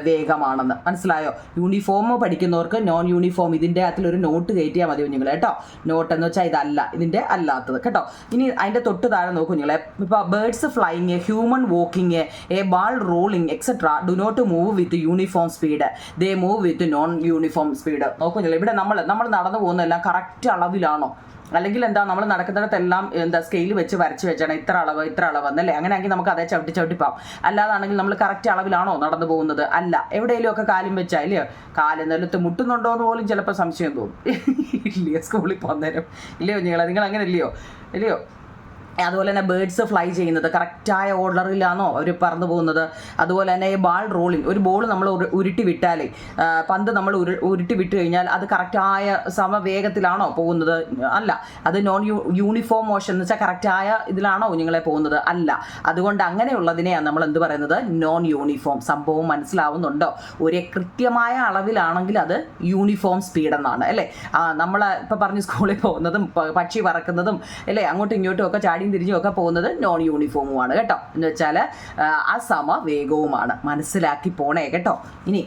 വേഗമാണെന്ന്. മനസ്സിലായോ? യൂണിഫോം പഠിക്കുന്നവർക്ക് നോൺ യൂണിഫോം ഇതിൻ്റെ അകത്തിലൊരു നോട്ട് കയറ്റിയാൽ മതി കുഞ്ഞുങ്ങളെ കേട്ടോ. നോട്ട് എന്ന് വെച്ചാൽ ഇതല്ല, ഇതിൻ്റെ അല്ലാത്തത് കേട്ടോ. ഇനി അതിൻ്റെ തൊട്ട് താഴെ നോക്കൂ കുഞ്ഞുങ്ങളെ. ഇപ്പോൾ birds flying, human walking, a ball rolling etcetera do not move with uniform speed, they move with non uniform speed. നോക്കൂ കുഞ്ഞുങ്ങളെ, ഇവിടെ നമ്മൾ നടന്നു പോകുന്നതെല്ലാം കറക്റ്റ് അളവിലാണോ? അല്ലെങ്കിൽ എന്താ നമ്മൾ നടക്കുന്നിടത്തെല്ലാം സ്കെയിൽ വെച്ച് വരച്ച് വെച്ചാണ് ഇത്ര അളവ് എന്നല്ലേ? അങ്ങനെയാണെങ്കിൽ നമുക്ക് അതേ ചവിട്ടിപ്പാം. അല്ലാതാണെങ്കിൽ നമ്മൾ കറക്റ്റ് അളവിലാണോ നടന്നു പോകുന്നത്? അല്ല. എവിടെയെങ്കിലും ഒക്കെ കാലും വെച്ചാൽ ഇല്ലയോ? കാല് നിലത്ത് മുട്ടുന്നുണ്ടോ എന്ന് പോലും ചിലപ്പോൾ സംശയം തോന്നും. ഇല്ലയോ? സ്കൂളിൽ പോകുന്നേരം ഇല്ലയോ നിങ്ങൾ അങ്ങനെ ഇല്ലയോ? അതുപോലെ തന്നെ ബേർഡ്സ് ഫ്ലൈ ചെയ്യുന്നത് കറക്റ്റായ ഓർഡറിലാണോ അവർ പറന്നു പോകുന്നത്? അതുപോലെ തന്നെ ബാൾ റോളിങ്, ഒരു ബോൾ നമ്മൾ ഉരുട്ടി വിട്ടാലേ, പന്ത് നമ്മൾ ഉരുട്ടി വിട്ട് കഴിഞ്ഞാൽ അത് കറക്റ്റായ സമവേഗത്തിലാണോ പോകുന്നത്? അല്ല. അത് നോൺ യൂണിഫോം മോഷൻ എന്ന് വെച്ചാൽ കറക്റ്റായ ഇതിലാണോ നിങ്ങളെ പോകുന്നത്? അല്ല. അതുകൊണ്ട് അങ്ങനെയുള്ളതിനെയാണ് നമ്മൾ എന്ത് പറയുന്നത്? Non uniform. സംഭവം മനസ്സിലാവുന്നുണ്ടോ? ഒരേ കൃത്യമായ അളവിലാണെങ്കിൽ അത് യൂണിഫോം സ്പീഡ് എന്നാണ് അല്ലേ? നമ്മൾ ഇപ്പോൾ പറഞ്ഞ് സ്കൂളിൽ പോകുന്നതും പക്ഷി പറക്കുന്നതും അല്ലേ അങ്ങോട്ടും ഇങ്ങോട്ടും ഒക്കെ ചാടി തിരിഞ്ഞും ഒക്കെ പോകുന്നത് നോൺ യൂണിഫോമുമാണ് കേട്ടോ. എന്ന് വെച്ചാൽ അസമവേഗവുമാണ്. മനസ്സിലാക്കി പോണേ കേട്ടോ. ഇനി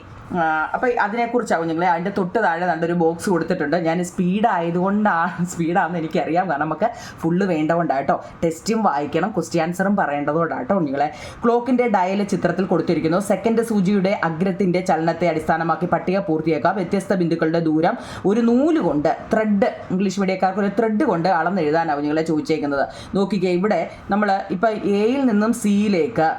അപ്പോൾ അതിനെക്കുറിച്ചാവും ഞങ്ങൾ അതിൻ്റെ തൊട്ട് താഴെ നല്ലൊരു ബോക്സ് കൊടുത്തിട്ടുണ്ട്. ഞാൻ സ്പീഡാണെന്ന് എനിക്കറിയാം, കാരണം നമുക്ക് ഫുള്ള് വേണ്ടതുകൊണ്ടാണ് കേട്ടോ. ടെസ്റ്റും വായിക്കണം, ക്വസ്റ്റ്യൻ ആൻസറും പറയേണ്ടതുകൊണ്ടാണ് കേട്ടോ നിങ്ങളെ. ക്ലോക്കിൻ്റെ ഡയൽ ചിത്രത്തിൽ കൊടുത്തിരിക്കുന്നു. സെക്കൻഡ് സൂചിയുടെ അഗ്രത്തിൻ്റെ ചലനത്തെ അടിസ്ഥാനമാക്കി പട്ടിക പൂർത്തിയാക്കുക. വ്യത്യസ്ത ബിന്ദുക്കളുടെ ദൂരം ഒരു നൂല് കൊണ്ട്, ത്രെഡ്, ഇംഗ്ലീഷ് മീഡിയക്കാർക്ക് ഒരു ത്രെഡ് കൊണ്ട് അളന്നെഴുതാനാവും നിങ്ങളെ ചോദിച്ചേക്കുന്നത്. നോക്കിക്കേ, ഇവിടെ നമ്മൾ ഇപ്പോൾ എയിൽ നിന്നും സിയിലേക്ക്,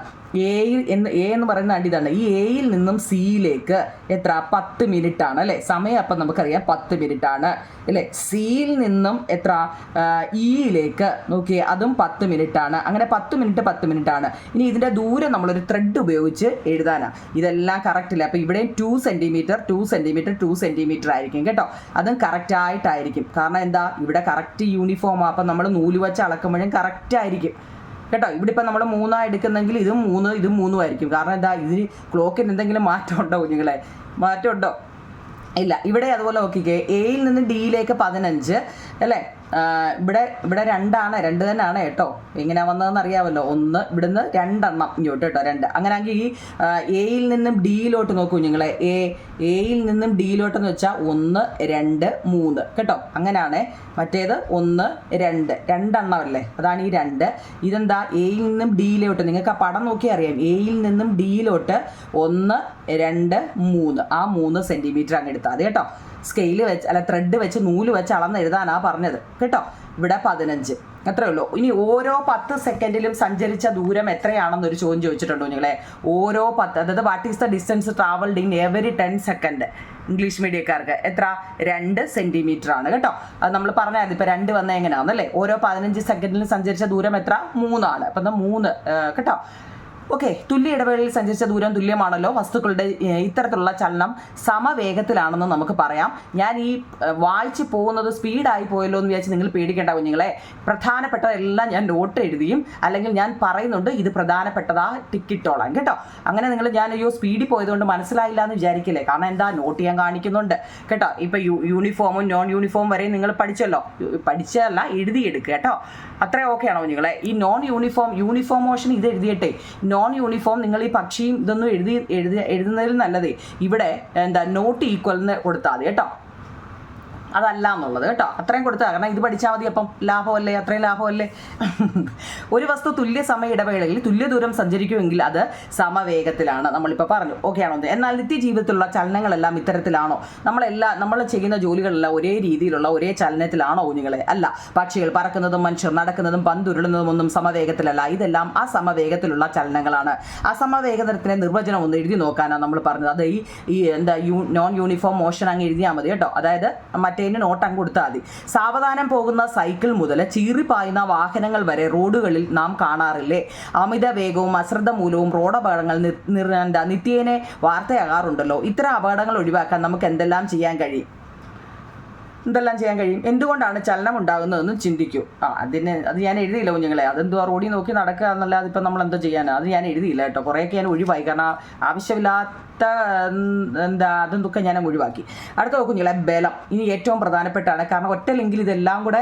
എ എന്ന് പറയുന്ന ഇതാണ്. ഈ എയിൽ നിന്നും സിയിലേക്ക് എത്ര? 10 മിനിറ്റ് ആണ് അല്ലേ സമയം? അപ്പം നമുക്കറിയാം 10 മിനിറ്റ് ആണ് അല്ലേ. സിയിൽ നിന്നും എത്ര? ഇയിലേക്ക് നോക്കിയേ, അതും 10 മിനിറ്റ് ആണ്. അങ്ങനെ 10 മിനിറ്റ് ആണ്. ഇനി ഇതിൻ്റെ ദൂരം നമ്മളൊരു ത്രെഡ് ഉപയോഗിച്ച് എഴുതാനാണ്. ഇതെല്ലാം കറക്റ്റ് ഇല്ല. അപ്പോൾ ഇവിടെ 2 സെൻറ്റിമീറ്റർ ആയിരിക്കും കേട്ടോ. അതും കറക്റ്റായിട്ടായിരിക്കും. കാരണം എന്താ? ഇവിടെ കറക്റ്റ് യൂണിഫോമാണ്. അപ്പം നമ്മൾ നൂല് വെച്ച് അളക്കുമ്പോഴും കറക്റ്റ് ആയിരിക്കും കേട്ടോ. ഇവിടെ ഇപ്പം നമ്മൾ 3 എടുക്കുന്നെങ്കിൽ ഇതും 3 ആയിരിക്കും. കാരണം എന്താ? ഇതിന് ക്ലോക്കിന് എന്തെങ്കിലും മാറ്റം ഉണ്ടോ കുഞ്ഞുങ്ങളെ? മാറ്റം ഉണ്ടോ? ഇല്ല. ഇവിടെ അതുപോലെ നോക്കിക്കേ, എയിൽ നിന്ന് ഡിയിലേക്ക് 15 അല്ലേ? ഇവിടെ 2 തന്നെയാണ് കേട്ടോ. എങ്ങനെയാണ് വന്നതെന്ന് അറിയാമല്ലോ. 1 ഇവിടുന്ന് 2 എണ്ണം ഇങ്ങോട്ട് കേട്ടോ, 2. അങ്ങനെയാണെങ്കിൽ ഈ എയിൽ നിന്നും ഡിയിലോട്ട് നോക്കൂ നിങ്ങളെ. എയിൽ നിന്നും ഡിയിലോട്ടെന്ന് വെച്ചാൽ 1 2 3 കേട്ടോ. അങ്ങനെയാണ്. മറ്റേത് 1 2 2 അല്ലേ? അതാണ് ഈ 2. ഇതെന്താ? എയിൽ നിന്നും ഡിയിലോട്ട്, നിങ്ങൾക്ക് ആ പടം നോക്കിയാൽ അറിയാം. എയിൽ നിന്നും ഡിയിലോട്ട് 1 2 3, ആ 3 സെൻറ്റിമീറ്റർ അങ്ങ് എടുത്താൽ മതി കേട്ടോ. സ്കെയിൽ വെച്ച് അല്ല ത്രെഡ് വെച്ച് നൂല് വെച്ച് അളന്നെഴുതാനാണ് പറഞ്ഞത് കേട്ടോ. ഇവിടെ 15 അത്രേ ഉള്ളൂ. ഇനി ഓരോ 10 സെക്കൻഡിലും സഞ്ചരിച്ച ദൂരം എത്രയാണെന്നൊരു ചോദ്യം ചോദിച്ചിട്ടുണ്ടോ നിങ്ങളെ? ഓരോ 10, അതായത് what is the distance travelled in every 10 second? English മീഡിയക്കാർക്ക് എത്ര? 2 സെൻറ്റിമീറ്റർ ആണ് കേട്ടോ. അത് നമ്മൾ പറഞ്ഞാൽ ഇപ്പോൾ 2 വന്നാൽ എങ്ങനെയാണെന്നല്ലേ? ഓരോ 15 സെക്കൻഡിലും സഞ്ചരിച്ച ദൂരം എത്ര? 3 ആണ്. അപ്പം 3 കേട്ടോ. ഓക്കെ, തുല്യ ഇടവേളയിൽ സഞ്ചരിച്ച ദൂരം തുല്യമാണല്ലോ. വസ്തുക്കളുടെ ഇത്തരത്തിലുള്ള ചലനം സമവേഗത്തിലാണെന്ന് നമുക്ക് പറയാം. ഞാൻ ഈ വായിച്ച് പോകുന്നത് സ്പീഡായി പോയല്ലോ എന്ന് വിചാരിച്ച് നിങ്ങൾ പേടിക്കേണ്ട കുഞ്ഞുങ്ങളെ. പ്രധാനപ്പെട്ടതെല്ലാം ഞാൻ നോട്ട് എഴുതിയും അല്ലെങ്കിൽ ഞാൻ പറയുന്നുണ്ട് ഇത് പ്രധാനപ്പെട്ടതാ ടിക്കിട്ടോളാം കേട്ടോ. അങ്ങനെ നിങ്ങൾ ഞാൻ സ്പീഡിൽ പോയതുകൊണ്ട് മനസ്സിലായില്ല എന്ന് വിചാരിക്കില്ലേ, കാരണം എന്താ നോട്ട് ചെയ്യാൻ കാണിക്കുന്നുണ്ട് കേട്ടോ. ഇപ്പം യൂണിഫോമും നോൺ യൂണിഫോം വരെ നിങ്ങൾ പഠിച്ചല്ലോ, പഠിച്ചതല്ല എഴുതിയെടുക്കുക കേട്ടോ. അത്രയും ഓക്കെ ആണോ കുഞ്ഞുങ്ങളെ? ഈ നോൺ യൂണിഫോം മോഷൻ ഇത് എഴുതിയിട്ടെ. നോൺ യൂണിഫോം നിങ്ങൾ ഈ പക്ഷിയും ഇതൊന്നും എഴുതുന്നതിൽ നല്ലതേ ഇവിടെ നോട്ട് ഈക്വൽ എന്ന് കൊടുത്താൽ മതി കേട്ടോ. അതല്ല എന്നുള്ളത് കേട്ടോ, അത്രയും കൊടുത്താൽ. കാരണം ഇത് പഠിച്ചാൽ മതി, അപ്പം ലാഭമല്ലേ, അത്രയും ലാഭമല്ലേ. ഒരു വസ്തു തുല്യ സമയ ഇടവേളയിൽ തുല്യ ദൂരം സഞ്ചരിക്കുമെങ്കിൽ അത് സമവേഗത്തിലാണ്, നമ്മളിപ്പോൾ പറഞ്ഞു. ഓക്കെ ആണോ? എന്നാൽ നിത്യജീവിതത്തിലുള്ള ചലനങ്ങളെല്ലാം ഇത്തരത്തിലാണോ? നമ്മൾ ചെയ്യുന്ന ജോലികളെല്ലാം ഒരേ രീതിയിലുള്ള ഒരേ ചലനത്തിലാണോ കുഞ്ഞുങ്ങളെ? അല്ല. പക്ഷികൾ പറക്കുന്നതും മനുഷ്യർ നടക്കുന്നതും പന്തുരുളുന്നതും ഒന്നും സമവേഗത്തിലല്ല. ഇതെല്ലാം അസമവേഗത്തിലുള്ള ചലനങ്ങളാണ്. അസമവേഗത്തിൻ്റെ നിർവചനം ഒന്ന് എഴുതി നോക്കാനാണ് നമ്മൾ പറഞ്ഞത്. അത് ഈ നോൺ യൂണിഫോം മോഷൻ അങ്ങ് എഴുതിയാൽ മതി കേട്ടോ. അതായത് മറ്റേ നോട്ട് അങ്ങ് കൊടുത്താൽ മതി. സാവധാനം പോകുന്ന സൈക്കിൾ മുതൽ ചീറിപ്പായുന്ന വാഹനങ്ങൾ വരെ റോഡുകളിൽ നാം കാണാറില്ലേ? അമിത വേഗവും അശ്രദ്ധ മൂലവും റോഡ് അപകടങ്ങൾ നിത്യേനെ വാർത്തയാകാറുണ്ടല്ലോ. ഇത്തരം അപകടങ്ങൾ ഒഴിവാക്കാൻ നമുക്ക് എന്തെല്ലാം ചെയ്യാൻ കഴിയും? എന്തുകൊണ്ടാണ് ചലനം ഉണ്ടാകുന്നതെന്ന് ചിന്തിക്കൂ. അത് ഞാൻ എഴുതിയില്ല കുഞ്ഞുങ്ങളെ. അതെന്തുവാ റോഡിൽ നോക്കി നടക്കുക എന്നല്ലാതെ ഇപ്പം നമ്മൾ എന്താ ചെയ്യാനാണ്? അത് ഞാൻ എഴുതിയില്ല കേട്ടോ. കുറേയൊക്കെ ഞാൻ ഒഴിവായി, കാരണം ആവശ്യമില്ലാത്ത അതൊക്കെ ഞാൻ ഒഴിവാക്കി. അടുത്ത കുഞ്ഞുങ്ങളെ ബലം. ഇനി ഏറ്റവും പ്രധാനപ്പെട്ടാണ്, കാരണം ഒറ്റ ലിങ്കിൽ ഇതെല്ലാം കൂടെ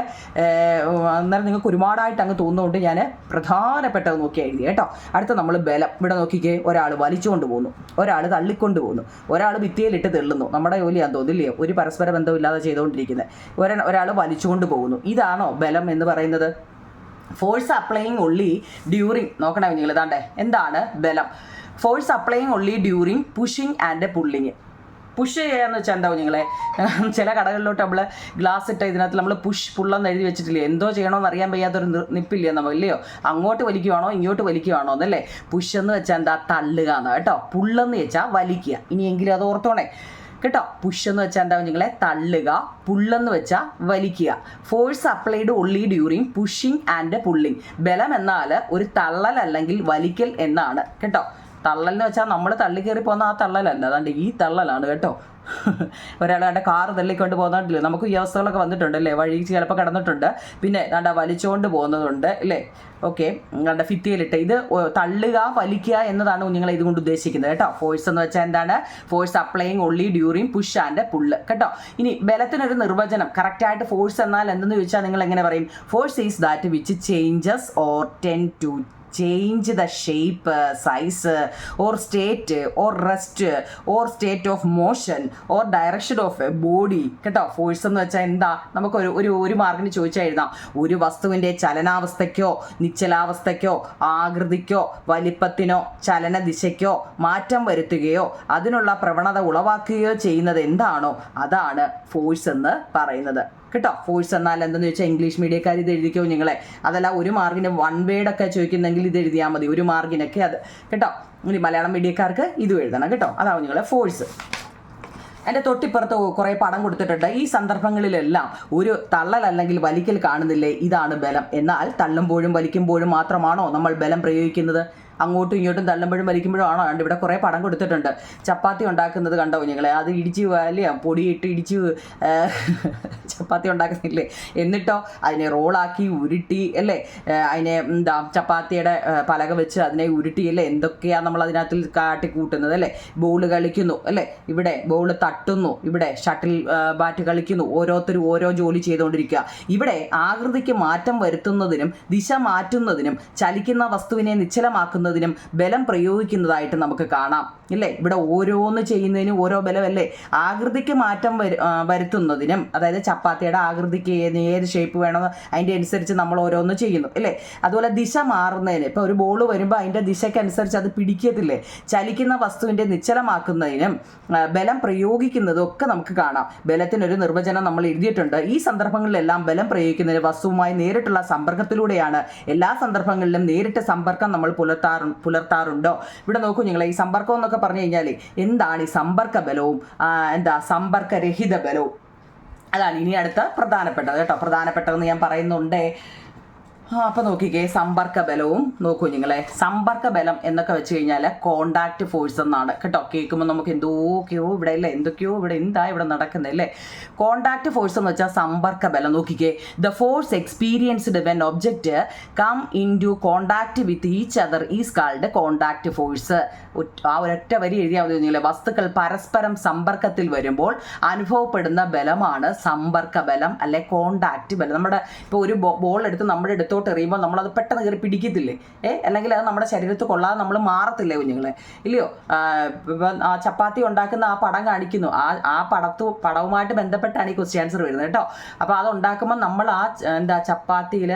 അന്നേരം നിങ്ങൾക്ക് ഒരുപാടായിട്ട് അങ്ങ് തോന്നുന്നതുകൊണ്ട് ഞാൻ പ്രധാനപ്പെട്ടത് നോക്കി എഴുതി കേട്ടോ. അടുത്ത നമ്മൾ ബലം. ഇവിടെ നോക്കിക്കേ, ഒരാൾ വലിച്ചുകൊണ്ട് പോകുന്നു, ഒരാൾ തള്ളിക്കൊണ്ട് പോകുന്നു, ഒരാൾ ഭിത്തിയിലിട്ട് തെള്ളുന്നു. നമ്മുടെ ജോലിയാന്ന് തോന്നില്ലേ, ഒരു പരസ്പര ബന്ധമില്ലാതെ ചെയ്തുകൊണ്ടിരിക്കുന്നത്. ഒരാൾ വലിച്ചുകൊണ്ട് പോകുന്നു. ഇതാണോ ബലം എന്ന് പറയുന്നത്? Force applying only during. നോക്കണേ കുഞ്ഞുങ്ങൾ, ഇതാണ്ടേ എന്താണ് ബലം? Force applying only during pushing and pulling. Push ചെയ്യാന്ന് വെച്ചാൽ എന്താ കുഞ്ഞുങ്ങളെ? ചില കടകളിലോട്ട് നമ്മൾ ഗ്ലാസ് ഇട്ട ഇതിനകത്ത് നമ്മൾ പുള്ളെന്ന് എഴുതി വെച്ചിട്ടില്ലേ? എന്തോ ചെയ്യണമെന്ന് അറിയാൻ വയ്യാത്തൊരു നിപ്പില്ലേ നമ്മൾ, ഇല്ലയോ? അങ്ങോട്ട് വലിക്കുവാണോ ഇങ്ങോട്ട് വലിക്കുവാണോ എന്നല്ലേ? പുഷ് എന്ന് വെച്ചാൽ എന്താ? തള്ളുക എന്നാ കേട്ടോ. പുള്ളെന്ന് വെച്ചാൽ വലിക്കുക. ഇനിയെങ്കിലും അത് ഓർത്തോണേ കേട്ടോ. പുഷ് എന്ന് വെച്ചാൽ എന്താ കുഞ്ഞുങ്ങളെ? തള്ളുക. പുള്ളെന്ന് വെച്ചാൽ വലിക്കുക. Force applied only during pushing and pulling. ബലം എന്നാൽ ഒരു തള്ളൽ അല്ലെങ്കിൽ വലിക്കൽ എന്നാണ് കേട്ടോ. തള്ളലെന്ന് വെച്ചാൽ നമ്മൾ തള്ളി കയറി പോകുന്ന ആ തള്ളലല്ല, അതാണ്ട് ഈ തള്ളലാണ് കേട്ടോ. ഒരാളുടെ കാറ് തള്ളിക്കൊണ്ട് പോകുന്നുണ്ടല്ലോ, നമുക്ക് ഈ അവസ്ഥകളൊക്കെ വന്നിട്ടുണ്ടല്ലേ, വഴി ചിലപ്പോൾ കിടന്നിട്ടുണ്ട്. പിന്നെ വലിച്ചുകൊണ്ട് പോകുന്നതുണ്ട് അല്ലേ? ഓക്കെ, ഭിത്തിയിലിട്ട് ഇത് തള്ളുക വലിക്കുക എന്നതാണ് കുഞ്ഞുങ്ങളെ ഇതുകൊണ്ട് ഉദ്ദേശിക്കുന്നത് കേട്ടോ. ഫോഴ്സ് എന്ന് വെച്ചാൽ എന്താണ്? Force applying only during push and pull കേട്ടോ. ഇനി ബലത്തിനൊരു നിർവചനം കറക്റ്റായിട്ട് ഫോഴ്സ് എന്നാൽ എന്തെന്ന് ചോദിച്ചാൽ നിങ്ങൾ എങ്ങനെ പറയും? Force is that which changes or tend to change the shape, size or state or rest or state of motion or direction of a body കേട്ടോ. ഫോഴ്സ് എന്ന് വെച്ചാൽ എന്താ? നമുക്ക് ഒരു മാർക്കിന് ചോദിച്ചാൽ എഴുതാം. ഒരു വസ്തുവിൻ്റെ ചലനാവസ്ഥയ്ക്കോ നിശ്ചലാവസ്ഥയ്ക്കോ ആകൃതിക്കോ വലിപ്പത്തിനോ ചലനദിശയ്ക്കോ മാറ്റം വരുത്തുകയോ അതിനുള്ള പ്രവണത ഉളവാക്കുകയോ ചെയ്യുന്നത് എന്താണോ അതാണ് ഫോഴ്സ് എന്ന് പറയുന്നത് കേട്ടോ. ഫോഴ്സ് എന്നാൽ എന്തെന്ന് വെച്ചാൽ ഇംഗ്ലീഷ് മീഡിയക്കാർ ഇത് എഴുതിക്കോ നിങ്ങളെ. അതല്ല ഒരു മാർക്കിന് വൺ വേർഡൊക്കെ ചോദിക്കുന്നെങ്കിൽ ഇത് എഴുതിയാൽ മതി, ഒരു മാർക്കിനൊക്കെ അത് കേട്ടോ. ഇനി മലയാളം മീഡിയക്കാർക്ക് ഇതും എഴുതണം കേട്ടോ. അതാവും നിങ്ങളെ ഫോഴ്സ്. എൻ്റെ തൊട്ടിപ്പുറത്ത് കുറേ പടം കൊടുത്തിട്ടുണ്ട്. ഈ സന്ദർഭങ്ങളിലെല്ലാം ഒരു തള്ളൽ അല്ലെങ്കിൽ വലിക്കൽ കാണുന്നില്ലേ? ഇതാണ് ബലം. എന്നാൽ തള്ളുമ്പോഴും വലിക്കുമ്പോഴും മാത്രമാണോ നമ്മൾ ബലം പ്രയോഗിക്കുന്നത്? അങ്ങോട്ടും ഇങ്ങോട്ടും തള്ളുമ്പോഴും വലിക്കുമ്പോഴും ആണോ? കണ്ട് ഇവിടെ കുറേ പടം കൊടുത്തിട്ടുണ്ട്. ചപ്പാത്തി ഉണ്ടാക്കുന്നത് കണ്ടോ കുഞ്ഞുങ്ങളെ? അത് ഇടിച്ച് അല്ലേ, പൊടിയിട്ട് ഇടിച്ച് ചപ്പാത്തി ഉണ്ടാക്കുന്നില്ലേ? എന്നിട്ടോ അതിനെ റോളാക്കി ഉരുട്ടി അല്ലേ, അതിനെ ചപ്പാത്തിയുടെ പലക വെച്ച് അതിനെ ഉരുട്ടിയല്ലേ, എന്തൊക്കെയാണ് നമ്മൾ അതിനകത്ത് കാട്ടിക്കൂട്ടുന്നത് അല്ലേ? ബോൾ കളിക്കുന്നു അല്ലേ, ഇവിടെ ബോൾ തട്ടുന്നു, ഇവിടെ ഷട്ടിൽ ബാറ്റ് കളിക്കുന്നു. ഓരോരുത്തരും ഓരോ ജോലി ചെയ്തുകൊണ്ടിരിക്കുക. ഇവിടെ ആകൃതിക്ക് മാറ്റം വരുത്തുന്നതിനും ദിശ മാറ്റുന്നതിനും ചലിക്കുന്ന വസ്തുവിനെ നിശ്ചലമാക്കുന്നതിനും ബലം പ്രയോഗിക്കുന്നതായിട്ട് നമുക്ക് കാണാം ഇല്ലേ? ഇവിടെ ഓരോന്ന് ചെയ്യുന്നതിനും ഓരോ ബലമല്ലേ? ആകൃതിക്ക് മാറ്റം വരുത്തുന്നതിനും, അതായത് ചപ്പാത്തിയുടെ ആകൃതിക്ക് ഏത് ഷേപ്പ് വേണോ അതിൻ്റെ അനുസരിച്ച് നമ്മൾ ഓരോന്ന് ചെയ്യുന്നു അല്ലേ? അതുപോലെ ദിശ മാറുന്നതിന്, ഇപ്പോൾ ഒരു ബോൾ വരുമ്പോൾ അതിൻ്റെ ദിശയ്ക്കനുസരിച്ച് അത് പിടിക്കത്തില്ലേ? ചലിക്കുന്ന വസ്തുവിൻ്റെ നിശ്ചലമാക്കുന്നതിനും ബലം പ്രയോഗിക്കുന്നതും ഒക്കെ നമുക്ക് കാണാം. ബലത്തിനൊരു നിർവചനം നമ്മൾ എഴുതിയിട്ടുണ്ട്. ഈ സന്ദർഭങ്ങളിലെല്ലാം ബലം പ്രയോഗിക്കുന്നതിന് വസ്തുവുമായി നേരിട്ടുള്ള സമ്പർക്കത്തിലൂടെയാണ്. എല്ലാ സന്ദർഭങ്ങളിലും നേരിട്ട് സമ്പർക്കം നമ്മൾ പുലർത്താറുണ്ടോ? ഇവിടെ നോക്കൂ നിങ്ങളെ, ഈ സമ്പർക്കം എന്നൊക്കെ പറഞ്ഞു കഴിഞ്ഞാൽ എന്താണ് ഈ സമ്പർക്ക ബലവും സമ്പർക്കരഹിത ബലവും? അതാണ് ഇനി അടുത്ത പ്രധാനപ്പെട്ടത് കേട്ടോ. പ്രധാനപ്പെട്ടതെന്ന് ഞാൻ പറയുന്നുണ്ടേ. അപ്പം നോക്കിക്കേ, സമ്പർക്ക ബലവും നോക്കൂ നിങ്ങളെ. സമ്പർക്ക ബലം എന്നൊക്കെ വെച്ച് കഴിഞ്ഞാൽ കോണ്ടാക്ട് ഫോഴ്സ് എന്നാണ് കേട്ടോ. കേൾക്കുമ്പോൾ നമുക്ക് എന്തൊക്കെയോ ഇവിടെ അല്ലേ, എന്തൊക്കെയോ ഇവിടെ എന്താ ഇവിടെ നടക്കുന്നത് അല്ലേ. കോണ്ടാക്ട് ഫോഴ്സ് എന്ന് വെച്ചാൽ സമ്പർക്ക ബലം. നോക്കിക്കേ, the force experienced when object come into contact with each other is called contact force. ആ ഒരൊറ്റ വരി എഴുതിയാൽ മതി നിങ്ങളെ. വസ്തുക്കൾ പരസ്പരം സമ്പർക്കത്തിൽ വരുമ്പോൾ അനുഭവപ്പെടുന്ന ബലമാണ് സമ്പർക്ക ബലം അല്ലെ കോണ്ടാക്ട് ബലം. നമ്മുടെ ഇപ്പോൾ ഒരു ബോൾ എടുത്ത് നമ്മുടെ അടുത്തോട്ട് എറിയുമ്പോൾ നമ്മളത് പെട്ടെന്ന് കയറി പിടിക്കത്തില്ലേ, അല്ലെങ്കിൽ അത് നമ്മുടെ ശരീരത്തിൽ കൊള്ളാതെ നമ്മൾ മാറത്തില്ലേ കുഞ്ഞുങ്ങളെ, ഇല്ലയോ? ഇപ്പം ആ ചപ്പാത്തി ഉണ്ടാക്കുന്ന ആ പടം കാണിക്കുന്നു, ആ പടവുമായിട്ട് ബന്ധപ്പെട്ടാണ് ഈ ക്വസ്റ്റ്യൻ ആൻസർ വരുന്നത് കേട്ടോ. അപ്പോൾ അത് ഉണ്ടാക്കുമ്പോൾ നമ്മൾ ആ ചപ്പാത്തിയിൽ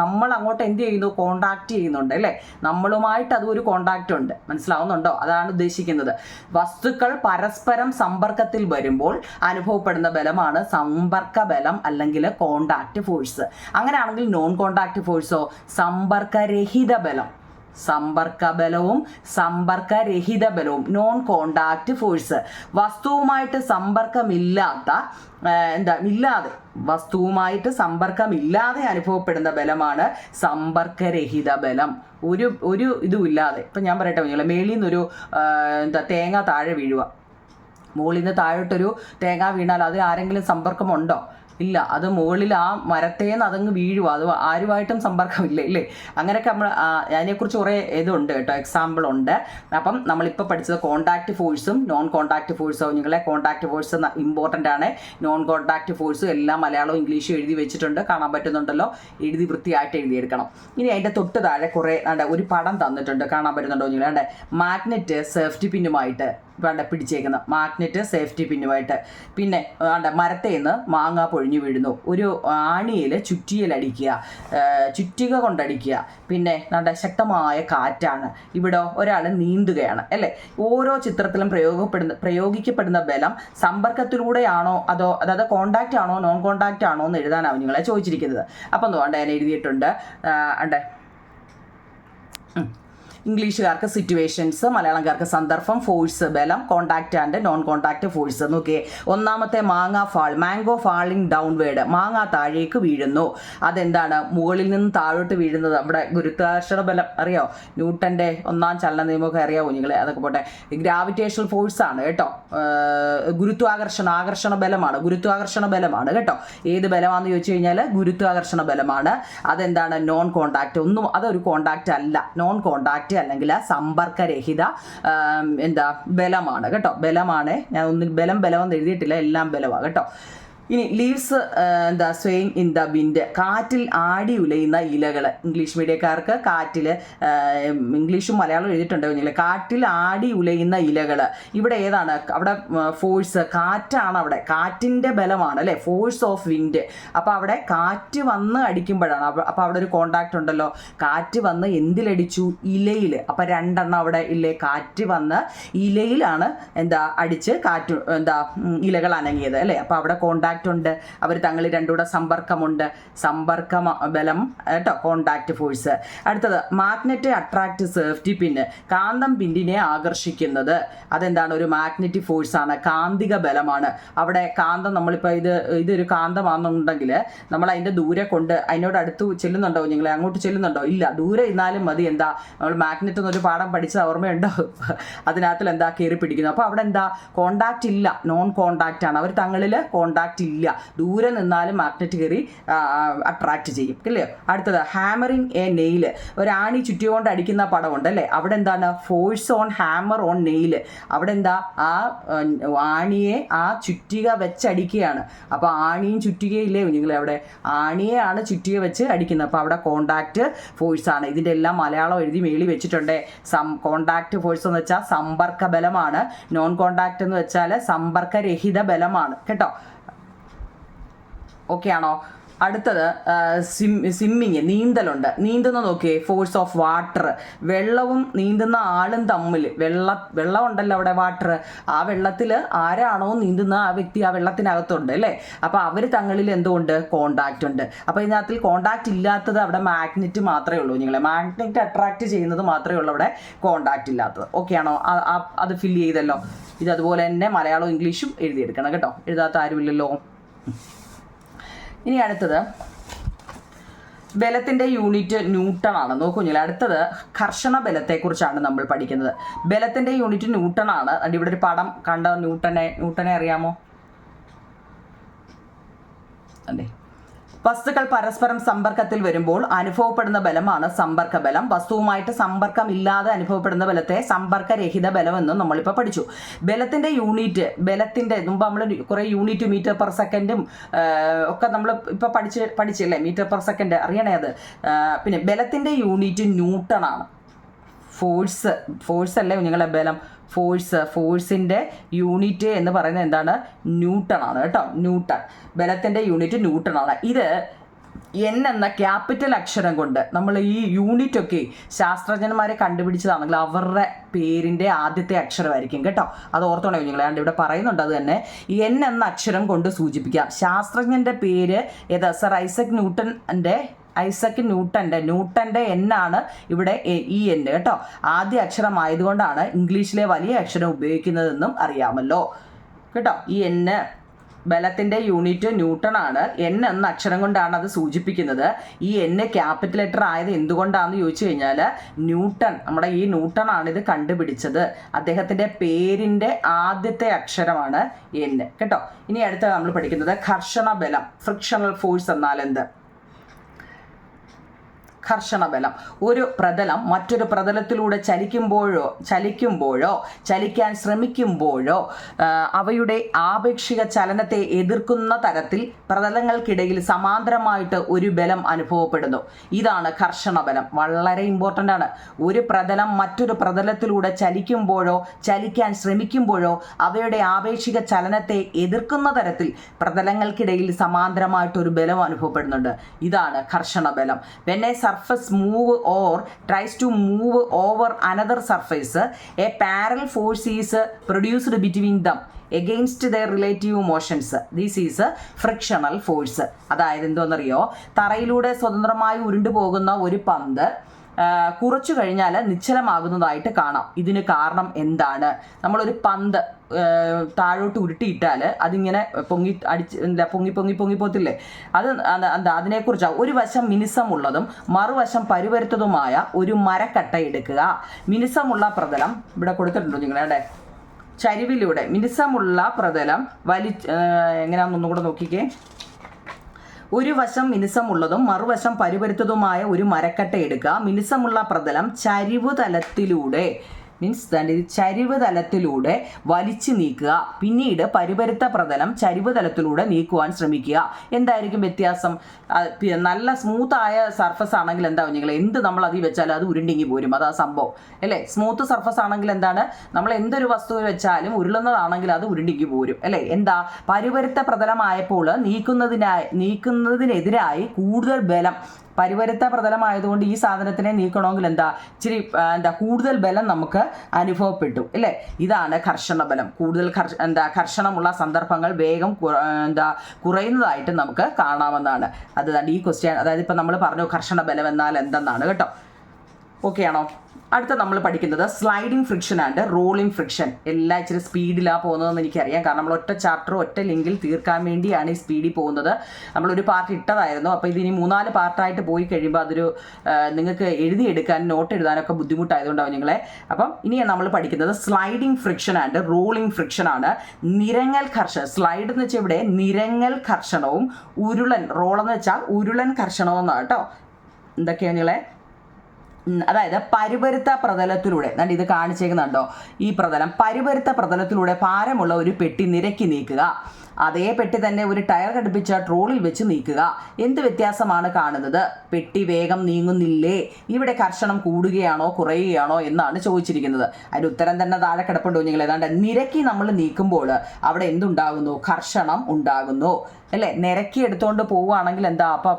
നമ്മൾ അങ്ങോട്ട് എന്ത് ചെയ്യുന്നു, കോണ്ടാക്ട് ചെയ്യുന്നുണ്ട് അല്ലേ, നമ്മളുമായിട്ട് അതും ഒരു കോണ്ടാക്റ്റ് ഉണ്ട്. മനസ്സിലാവുന്നുണ്ടോ? അതാണ് ഉദ്ദേശിക്കുന്നത്. വസ്തുക്കൾ പരസ്പരം സമ്പർക്കത്തിൽ വരുമ്പോൾ അനുഭവപ്പെടുന്ന ബലമാണ് സമ്പർക്ക ബലം അല്ലെങ്കിൽ കോണ്ടാക്ട് ഫോഴ്സ്. അങ്ങനെയാണെങ്കിൽ നോൺ കോണ്ടാക്ട് ഫോഴ്സോ സമ്പർക്കരഹിത ബലം. സമ്പർക്ക ബലവും സമ്പർക്കരഹിത ബലവും നോൺ കോണ്ടാക്ട് ഫോഴ്സ്. വസ്തുവുമായിട്ട് സമ്പർക്കമില്ലാത്ത വസ്തുവുമായിട്ട് സമ്പർക്കമില്ലാതെ അനുഭവപ്പെടുന്ന ബലമാണ് സമ്പർക്കരഹിത ബലം. ഒരു ഇതും ഇല്ലാതെ. ഇപ്പം ഞാൻ പറയട്ടെ കുഞ്ഞുങ്ങളെ, മേളിൽ നിന്നൊരു തേങ്ങ താഴെ വീഴുക, മുകളിൽ നിന്ന് താഴോട്ടൊരു തേങ്ങ വീണാൽ അതിൽ ആരെങ്കിലും സമ്പർക്കമുണ്ടോ? ഇല്ല. അത് മുകളിൽ ആ മരത്തേന്ന് അതങ്ങ് വീഴുക, അത് ആരുമായിട്ടും സമ്പർക്കമില്ല ഇല്ലേ. അങ്ങനെയൊക്കെ നമ്മൾ അതിനെക്കുറിച്ച് കുറേ ഇതുണ്ട് കേട്ടോ, എക്സാമ്പിൾ ഉണ്ട്. അപ്പം നമ്മളിപ്പോൾ പഠിച്ചത് കോണ്ടാക്ട് ഫോഴ്സും നോൺ കോണ്ടാക്ട് ഫോഴ്സും. നിങ്ങളെ കോണ്ടാക്ട് ഫോഴ്സ് ഇമ്പോർട്ടൻ്റ് ആണ്, നോൺ കോണ്ടാക്ട് ഫോഴ്സും എല്ലാം മലയാളവും ഇംഗ്ലീഷും എഴുതി വെച്ചിട്ടുണ്ട്, കാണാൻ പറ്റുന്നുണ്ടല്ലോ. എഴുതി വൃത്തിയായിട്ട് എഴുതിയെടുക്കണം. ഇനി അതിൻ്റെ തൊട്ട് താഴെ കുറേ ഒരു പടം തന്നിട്ടുണ്ട്, കാണാൻ പറ്റുന്നുണ്ടോ നിങ്ങളെ? മാഗ്നറ്റ് സേഫ്റ്റി പിന്നുമായിട്ട് പിടിച്ചേക്കുന്ന മാഗ്നറ്റ് സേഫ്റ്റി പിന്നുമായിട്ട്. പിന്നെ മരത്തേന്ന് മാങ്ങ പൊഴിഞ്ഞു വീഴുന്നു. ഒരു ആണിയിൽ ചുറ്റിയിലടിക്കുക, ചുറ്റിക കൊണ്ടടിക്കുക. പിന്നെ ശക്തമായ കാറ്റാണ്. ഇവിടെ ഒരാൾ നീന്തുകയാണ് അല്ലേ. ഓരോ ചിത്രത്തിലും പ്രയോഗിക്കപ്പെടുന്ന ബലം സമ്പർക്കത്തിലൂടെയാണോ അതായത് കോണ്ടാക്റ്റ് ആണോ നോൺ കോണ്ടാക്റ്റ് ആണോ എന്ന് എഴുതാനാവും നിങ്ങളെ ചോദിച്ചിരിക്കുന്നത്. അപ്പം ഞാൻ എഴുതിയിട്ടുണ്ട്. ഇംഗ്ലീഷുകാർക്ക് സിറ്റുവേഷൻസ്, മലയാളംകാർക്ക് സന്ദർഭം, ഫോഴ്സ് ബലം, contact and non contact force. നോക്കിയേ, ഒന്നാമത്തെ മാംഗോ ഫാളിങ് ഡൗൺവേർഡ്. മാങ്ങ താഴേക്ക് വീഴുന്നു. അതെന്താണ്? മുകളിൽ നിന്ന് താഴോട്ട് വീഴുന്നത്. അവിടെ ഗുരുത്വാകർഷണ ബലം അറിയോ? ന്യൂട്ടൻ്റെ ഒന്നാം ചലന നിയമമൊക്കെ അറിയാവോ നിങ്ങളെ? അതൊക്കെ പോട്ടെ. ഗ്രാവിറ്റേഷണൽ ഫോഴ്സ് ആണ് കേട്ടോ. ആകർഷണ ബലമാണ് കേട്ടോ. ഏത് ബലമാണെന്ന് ചോദിച്ചു കഴിഞ്ഞാൽ ഗുരുത്വാകർഷണ ബലമാണ്. അതെന്താണ്? Non contact. അതൊരു കോണ്ടാക്റ്റ് അല്ല, നോൺ കോണ്ടാക്റ്റ് അല്ലെങ്കിൽ സമ്പർക്കരഹിത ബലമാണ് കേട്ടോ. ബലമാണ്. ഞാൻ ഒന്നും ബലം എന്ന് എഴുതിയിട്ടില്ല, എല്ലാം ബലമാണ് കേട്ടോ. ഇനി leaves swaying in the wind. കാറ്റിൽ ആടി ഉലയുന്ന ഇലകൾ. ഇംഗ്ലീഷ് മീഡിയക്കാർക്ക് കാറ്റിൽ, ഇംഗ്ലീഷും മലയാളം എഴുതിയിട്ടുണ്ടാവുന്നില്ല. കാറ്റിൽ ആടി ഉലയുന്ന ഇലകൾ. ഇവിടെ ഏതാണ്? അവിടെ ഫോഴ്സ് കാറ്റാണ്. അവിടെ കാറ്റിൻ്റെ ബലമാണ് അല്ലേ, ഫോഴ്സ് ഓഫ് വിൻഡ്. അപ്പോൾ അവിടെ കാറ്റ് വന്ന് അടിക്കുമ്പോഴാണ്. അപ്പോൾ അവിടെ ഒരു കോണ്ടാക്റ്റ് ഉണ്ടല്ലോ. കാറ്റ് വന്ന് എന്തിലടിച്ചു? ഇലയിൽ. അപ്പോൾ രണ്ടെണ്ണം അവിടെ ഇല്ലേ. കാറ്റ് വന്ന് ഇലയിലാണ് അടിച്ച് ഇലകൾ അനങ്ങിയത് അല്ലേ. അപ്പോൾ അവിടെ കോണ്ടാക്റ്റ് ഉണ്ട്. അവർ തങ്ങളിൽ രണ്ടുകൂടെ സമ്പർക്കമുണ്ട്. സമ്പർക്ക ബലം കേട്ടോ, കോണ്ടാക്ട് ഫോഴ്സ്. അടുത്തത് മാഗ്നറ്റ് അട്രാക്ട് സേഫ്റ്റി പിന്ന്. കാന്തം പിന്നിനെ ആകർഷിക്കുന്നത്. അതെന്താണ്? ഒരു മാഗ്നറ്റിക് ഫോഴ്സ് ആണ്, കാന്തിക ബലമാണ്. അവിടെ കാന്തം, നമ്മളിപ്പോൾ ഇതൊരു കാന്തമാണെന്നുണ്ടെങ്കിൽ നമ്മൾ അതിൻ്റെ ദൂരെ കൊണ്ട് അതിനോട് അടുത്ത് ചെല്ലുന്നുണ്ടോ? നിങ്ങൾ അങ്ങോട്ട് ചെല്ലുന്നുണ്ടോ? ഇല്ല. ദൂരെ ഇരുന്നാലും മതി. നമ്മൾ മാഗ്നറ്റ് എന്നൊരു പാഠം പഠിച്ചത് ഓർമ്മയുണ്ടോ? അതിനകത്തിൽ കയറി പിടിക്കുന്നു. അപ്പോൾ അവിടെ കോണ്ടാക്റ്റ് ഇല്ല, നോൺ കോണ്ടാക്റ്റ് ആണ്. അവർ തങ്ങളിൽ കോണ്ടാക്റ്റ് ഇല്ല. ദൂരെ നിന്നാലും മാഗ്നറ്റ് കയറി അട്രാക്റ്റ് ചെയ്യും അല്ലേ. അടുത്തത് ഹാമറിങ് എ നെയിൽ. ഒരാണി ചുറ്റികൊണ്ട് അടിക്കുന്ന പടമുണ്ട് അല്ലേ. അവിടെ force on hammer on nail. അവിടെ ആ ആണിയെ ആ ചുറ്റിക വെച്ചടിക്കുകയാണ്. അപ്പോൾ ആണിയും ചുറ്റികയില്ലേ നിങ്ങൾ? അവിടെ ആണിയെയാണ് ചുറ്റിക വെച്ച് അടിക്കുന്നത്. അപ്പോൾ അവിടെ കോണ്ടാക്റ്റ് ഫോഴ്സ് ആണ്. ഇതിൻ്റെ എല്ലാം മലയാളം എഴുതി മേളി വെച്ചിട്ടുണ്ട്. കോണ്ടാക്റ്റ് ഫോഴ്സ് എന്ന് വെച്ചാൽ സമ്പർക്ക ബലമാണ്. നോൺ കോണ്ടാക്റ്റ് എന്ന് വെച്ചാൽ സമ്പർക്കരഹിത ബലമാണ് കേട്ടോ. ഓക്കെ ആണോ? അടുത്തത് സ്വിമ്മിങ്, നീന്തലുണ്ട്. നീന്തുന്ന നോക്കിയേ, ഫോഴ്സ് ഓഫ് വാട്ടർ. വെള്ളവും നീന്തുന്ന ആളും തമ്മിൽ, വെള്ളം ഉണ്ടല്ലോ അവിടെ, വാട്ടർ. ആ വെള്ളത്തിൽ ആരാണോ നീന്തുന്ന ആ വ്യക്തി ആ വെള്ളത്തിനകത്തുണ്ട് അല്ലേ. അപ്പോൾ അവർ തങ്ങളിൽ എന്തുകൊണ്ട്? കോണ്ടാക്റ്റ് ഉണ്ട്. അപ്പോൾ ഇതിനകത്തിൽ കോണ്ടാക്റ്റ് ഇല്ലാത്തത് അവിടെ മാഗ്നറ്റ് മാത്രമേ ഉള്ളൂ. നിങ്ങൾ മാഗ്നറ്റ് അട്രാക്റ്റ് ചെയ്യുന്നത് മാത്രമേ ഉള്ളൂ അവിടെ കോണ്ടാക്റ്റ് ഇല്ലാത്തത്. ഓക്കെ ആണോ? അത് ഫില്ല് ചെയ്തല്ലോ. ഇത് അതുപോലെ തന്നെ മലയാളവും ഇംഗ്ലീഷും എഴുതിയെടുക്കണം കേട്ടോ. എഴുതാത്ത ആരുമില്ലല്ലോ. ഇനി അടുത്തത് ബലത്തിൻ്റെ യൂണിറ്റ് ന്യൂട്ടൺ ആണ്. നോക്കൂ കുഞ്ഞിലെ, അടുത്തത് ഘർഷണ ബലത്തെക്കുറിച്ചാണ് നമ്മൾ പഠിക്കുന്നത്. ബലത്തിൻ്റെ യൂണിറ്റ് ന്യൂട്ടൺ ആണ്. ഇവിടെ ഒരു പടം കണ്ട ന്യൂട്ടനെ അറിയാമോ? അല്ലേ, വസ്തുക്കൾ പരസ്പരം സമ്പർക്കത്തിൽ വരുമ്പോൾ അനുഭവപ്പെടുന്ന ബലമാണ് സമ്പർക്ക ബലം. വസ്തുവുമായിട്ട് സമ്പർക്കം ഇല്ലാതെ അനുഭവപ്പെടുന്ന ബലത്തെ സമ്പർക്കരഹിത ബലമെന്നും നമ്മളിപ്പോൾ പഠിച്ചു. ബലത്തിൻ്റെ മുമ്പ് നമ്മൾ കുറേ യൂണിറ്റ് മീറ്റർ പെർ സെക്കൻഡും ഒക്കെ നമ്മൾ ഇപ്പോൾ പഠിച്ചില്ലേ, മീറ്റർ പെർ സെക്കൻഡ് അറിയണേ അത്. പിന്നെ ബലത്തിൻ്റെ യൂണിറ്റ് ന്യൂട്ടൺ ആണ്. ഫോഴ്സ് അല്ലേ നിങ്ങളെ ബലം, ഫോഴ്സിൻ്റെ യൂണിറ്റ് എന്ന് പറയുന്നത് എന്താണ്? ന്യൂട്ടൺ ആണ് കേട്ടോ. ന്യൂട്ടൺ, ബലത്തിൻ്റെ യൂണിറ്റ് ന്യൂട്ടൺ ആണ്. ഇത് എൻ എന്ന ക്യാപിറ്റൽ അക്ഷരം കൊണ്ട് നമ്മൾ ഈ യൂണിറ്റ് ഒക്കെ ശാസ്ത്രജ്ഞന്മാരെ കണ്ടുപിടിച്ചതാണെങ്കിൽ അവരുടെ പേരിൻ്റെ ആദ്യത്തെ അക്ഷരമായിരിക്കും കേട്ടോ. അത് ഓർത്തോണേ നിങ്ങൾ, ഇവിടെ പറയുന്നുണ്ട് അത് തന്നെ. എൻ എന്ന അക്ഷരം കൊണ്ട് സൂചിപ്പിക്കാം. ശാസ്ത്രജ്ഞൻ്റെ പേര് ഏതാ? സർ ഐസക് ന്യൂട്ടൻ്റെ എന്നാണ് ഇവിടെ ഈ എൻ കേട്ടോ. ആദ്യ അക്ഷരമായതുകൊണ്ടാണ് ഇംഗ്ലീഷിലെ വലിയ അക്ഷരം ഉപയോഗിക്കുന്നതെന്നും അറിയാമല്ലോ കേട്ടോ. ഈ എന്ന് ബലത്തിൻ്റെ യൂണിറ്റ് ന്യൂട്ടൺ ആണ്. എൻ എന്ന അക്ഷരം കൊണ്ടാണ് അത് സൂചിപ്പിക്കുന്നത്. ഈ എന്ന് ക്യാപിറ്റൽ ലെറ്റർ ആയത് എന്തുകൊണ്ടാണെന്ന് ചോദിച്ചു കഴിഞ്ഞാൽ നമ്മുടെ ഈ ന്യൂട്ടൺ ആണ് ഇത് കണ്ടുപിടിച്ചത്. അദ്ദേഹത്തിൻ്റെ പേരിൻ്റെ ആദ്യത്തെ അക്ഷരമാണ് എൻ കേട്ടോ. ഇനി അടുത്ത നമ്മൾ പഠിക്കുന്നത് ഘർഷണ ബലം, ഫ്രിക്ഷണൽ ഫോഴ്സ് എന്നാൽ എന്ത്? ഘർഷണബലം ഒരു പ്രതലം മറ്റൊരു പ്രതലത്തിലൂടെ ചലിക്കുമ്പോഴോ ചലിക്കാൻ ശ്രമിക്കുമ്പോഴോ അവയുടെ ആപേക്ഷിക ചലനത്തെ എതിർക്കുന്ന തരത്തിൽ പ്രതലങ്ങൾക്കിടയിൽ സമാന്തരമായിട്ട് ഒരു ബലം അനുഭവപ്പെടുന്നു. ഇതാണ് ഘർഷണബലം. വളരെ ഇമ്പോർട്ടൻ്റ് ആണ്. ഒരു പ്രതലം മറ്റൊരു പ്രതലത്തിലൂടെ ചലിക്കുമ്പോഴോ ചലിക്കാൻ ശ്രമിക്കുമ്പോഴോ അവയുടെ ആപേക്ഷിക ചലനത്തെ എതിർക്കുന്ന തരത്തിൽ പ്രതലങ്ങൾക്കിടയിൽ സമാന്തരമായിട്ടൊരു ബലം അനുഭവപ്പെടുന്നുണ്ട്. ഇതാണ് ഘർഷണബലം. When a surface move or tries to move over another surface, a parallel force is produced between them against their relative motions. This is frictional force. അതായത് എന്തോന്നറിയോ, തറയിലൂടെ സ്വതന്ത്രമായി ഉരുണ്ടു പോകുന്ന ഒരു പന്ത് കുറച്ചു കഴിഞ്ഞാൽ നിശ്ചലമാകുന്നതായിട്ട് കാണാം. ഇതിന് കാരണം എന്താണ്? നമ്മളൊരു പന്ത് താഴോട്ട് ഉരുട്ടിയിട്ടാൽ അതിങ്ങനെ പൊങ്ങി പോത്തില്ലേ? അത് അതിനെക്കുറിച്ചാണ്. ഒരു വശം മിനുസമുള്ളതും മറുവശം പരുപരുത്തതുമായ ഒരു മരക്കട്ട എടുക്കുക. മിനുസമുള്ള പ്രതലം ഇവിടെ കൊടുത്തിട്ടുണ്ടോ നിങ്ങളുടെ ചരിവിലൂടെ? മിനുസമുള്ള പ്രതലം എങ്ങനെയാണെന്നൊന്നും കൂടെ നോക്കിക്കേ. ഒരു വശം മിനുസമുള്ളതും മറുവശം പരുപരുത്തതുമായ ഒരു മരക്കട്ട എടുക്കുക. മിനുസമുള്ള പ്രതലം ചരിവ് തലത്തിലൂടെ വലിച്ചു നീക്കുക. പിന്നീട് പരുപരുത്ത പ്രതലം ചരിവ് തലത്തിലൂടെ നീക്കുവാൻ ശ്രമിക്കുക. എന്തായിരിക്കും വ്യത്യാസം? നല്ല സ്മൂത്തായ സർഫസ് ആണെങ്കിൽ എന്താവും നിങ്ങൾ നമ്മൾ അതിൽ വെച്ചാൽ അത് ഉരുണ്ടിങ്ങി പോരും. അതാ സംഭവം അല്ലേ? സ്മൂത്ത് സർഫസ് ആണെങ്കിൽ എന്താണ്, നമ്മൾ എന്തൊരു വസ്തു വെച്ചാലും ഉരുളുന്നതാണെങ്കിൽ അത് ഉരുണ്ടിങ്ങി പോരും അല്ലേ? എന്താ, പരുപരുത്ത പ്രതലമായപ്പോൾ നീക്കുന്നതിനെതിരായി കൂടുതൽ ബലം, പരുപരുത്ത പ്രതലമായതുകൊണ്ട് ഈ സാധനത്തിനെ നീക്കണമെങ്കിൽ കൂടുതൽ ബലം നമുക്ക് അനുഭവപ്പെട്ടു അല്ലേ? ഇതാണ് ഘർഷണബലം. കൂടുതൽ ഘർഷണമുള്ള സന്ദർഭങ്ങൾ വേഗം കുറയുന്നതായിട്ട് നമുക്ക് കാണാവുന്നതാണ്. അത് ഈ ക്വസ്റ്റ്യൻ, അതായത് ഇപ്പം നമ്മൾ പറഞ്ഞു ഘർഷണബലം എന്നാൽ എന്തെന്നാണ് കേട്ടോ. ഓക്കെ ആണോ? അടുത്ത നമ്മൾ പഠിക്കുന്നത് sliding friction and rolling friction. എല്ലാം ഇച്ചിരി സ്പീഡിലാണ് പോകുന്നതെന്ന് എനിക്കറിയാം. കാരണം നമ്മൾ ഒറ്റ ചാപ്റ്റർ ഒറ്റ ലിങ്കിൽ തീർക്കാൻ വേണ്ടിയാണ് ഈ സ്പീഡിൽ പോകുന്നത്. നമ്മളൊരു പാർട്ട് ഇട്ടതായിരുന്നു. അപ്പോൾ ഇതിനി 3-4 പാർട്ടായിട്ട് പോയി കഴിയുമ്പോൾ അതൊരു നിങ്ങൾക്ക് എഴുതിയെടുക്കാൻ നോട്ട് എഴുതാനൊക്കെ ബുദ്ധിമുട്ടായതുകൊണ്ടാവും നിങ്ങളെ. അപ്പം ഇനി നമ്മൾ പഠിക്കുന്നത് sliding friction and rolling friction ആണ്. നിരങ്ങൽ ഘർഷണം, സ്ലൈഡ് എന്ന് വെച്ചാൽ ഇവിടെ നിരങ്ങൽ ഘർഷണവും റോളെന്ന് വെച്ചാൽ ഉരുളൻ ഘർഷണവും എന്നാണ് കേട്ടോ. എന്തൊക്കെയാണ് നിങ്ങളെ? അതായത് പരുപരുത്ത പ്രതലത്തിലൂടെ ഇത് കാണിച്ചേക്കുന്നുണ്ടോ? ഈ പ്രതലം പരുപരുത്ത പ്രതലത്തിലൂടെ ഭാരമുള്ള ഒരു പെട്ടി നിരക്കി നീക്കുക. അതേ പെട്ടി തന്നെ ഒരു ടയർ ഘടിപ്പിച്ച ട്രോളിൽ വെച്ച് നീക്കുക. എന്ത് വ്യത്യാസമാണ് കാണുന്നത്? പെട്ടി വേഗം നീങ്ങുന്നില്ലേ? ഇവിടെ ഘർഷണം കൂടുകയാണോ കുറയുകയാണോ എന്നാണ് ചോദിച്ചിരിക്കുന്നത്. അതിൻ്റെ ഉത്തരം തന്നെ താഴെ കിടപ്പുണ്ടോ നിങ്ങൾ? ഏതാണ്ട് നിരക്കി നമ്മൾ നീക്കുമ്പോൾ അവിടെ എന്തുണ്ടാകുന്നു? ഘർഷണം ഉണ്ടാകുന്നു അല്ലേ? നിരക്കി എടുത്തുകൊണ്ട് പോവുകയാണെങ്കിൽ എന്താ, അപ്പോൾ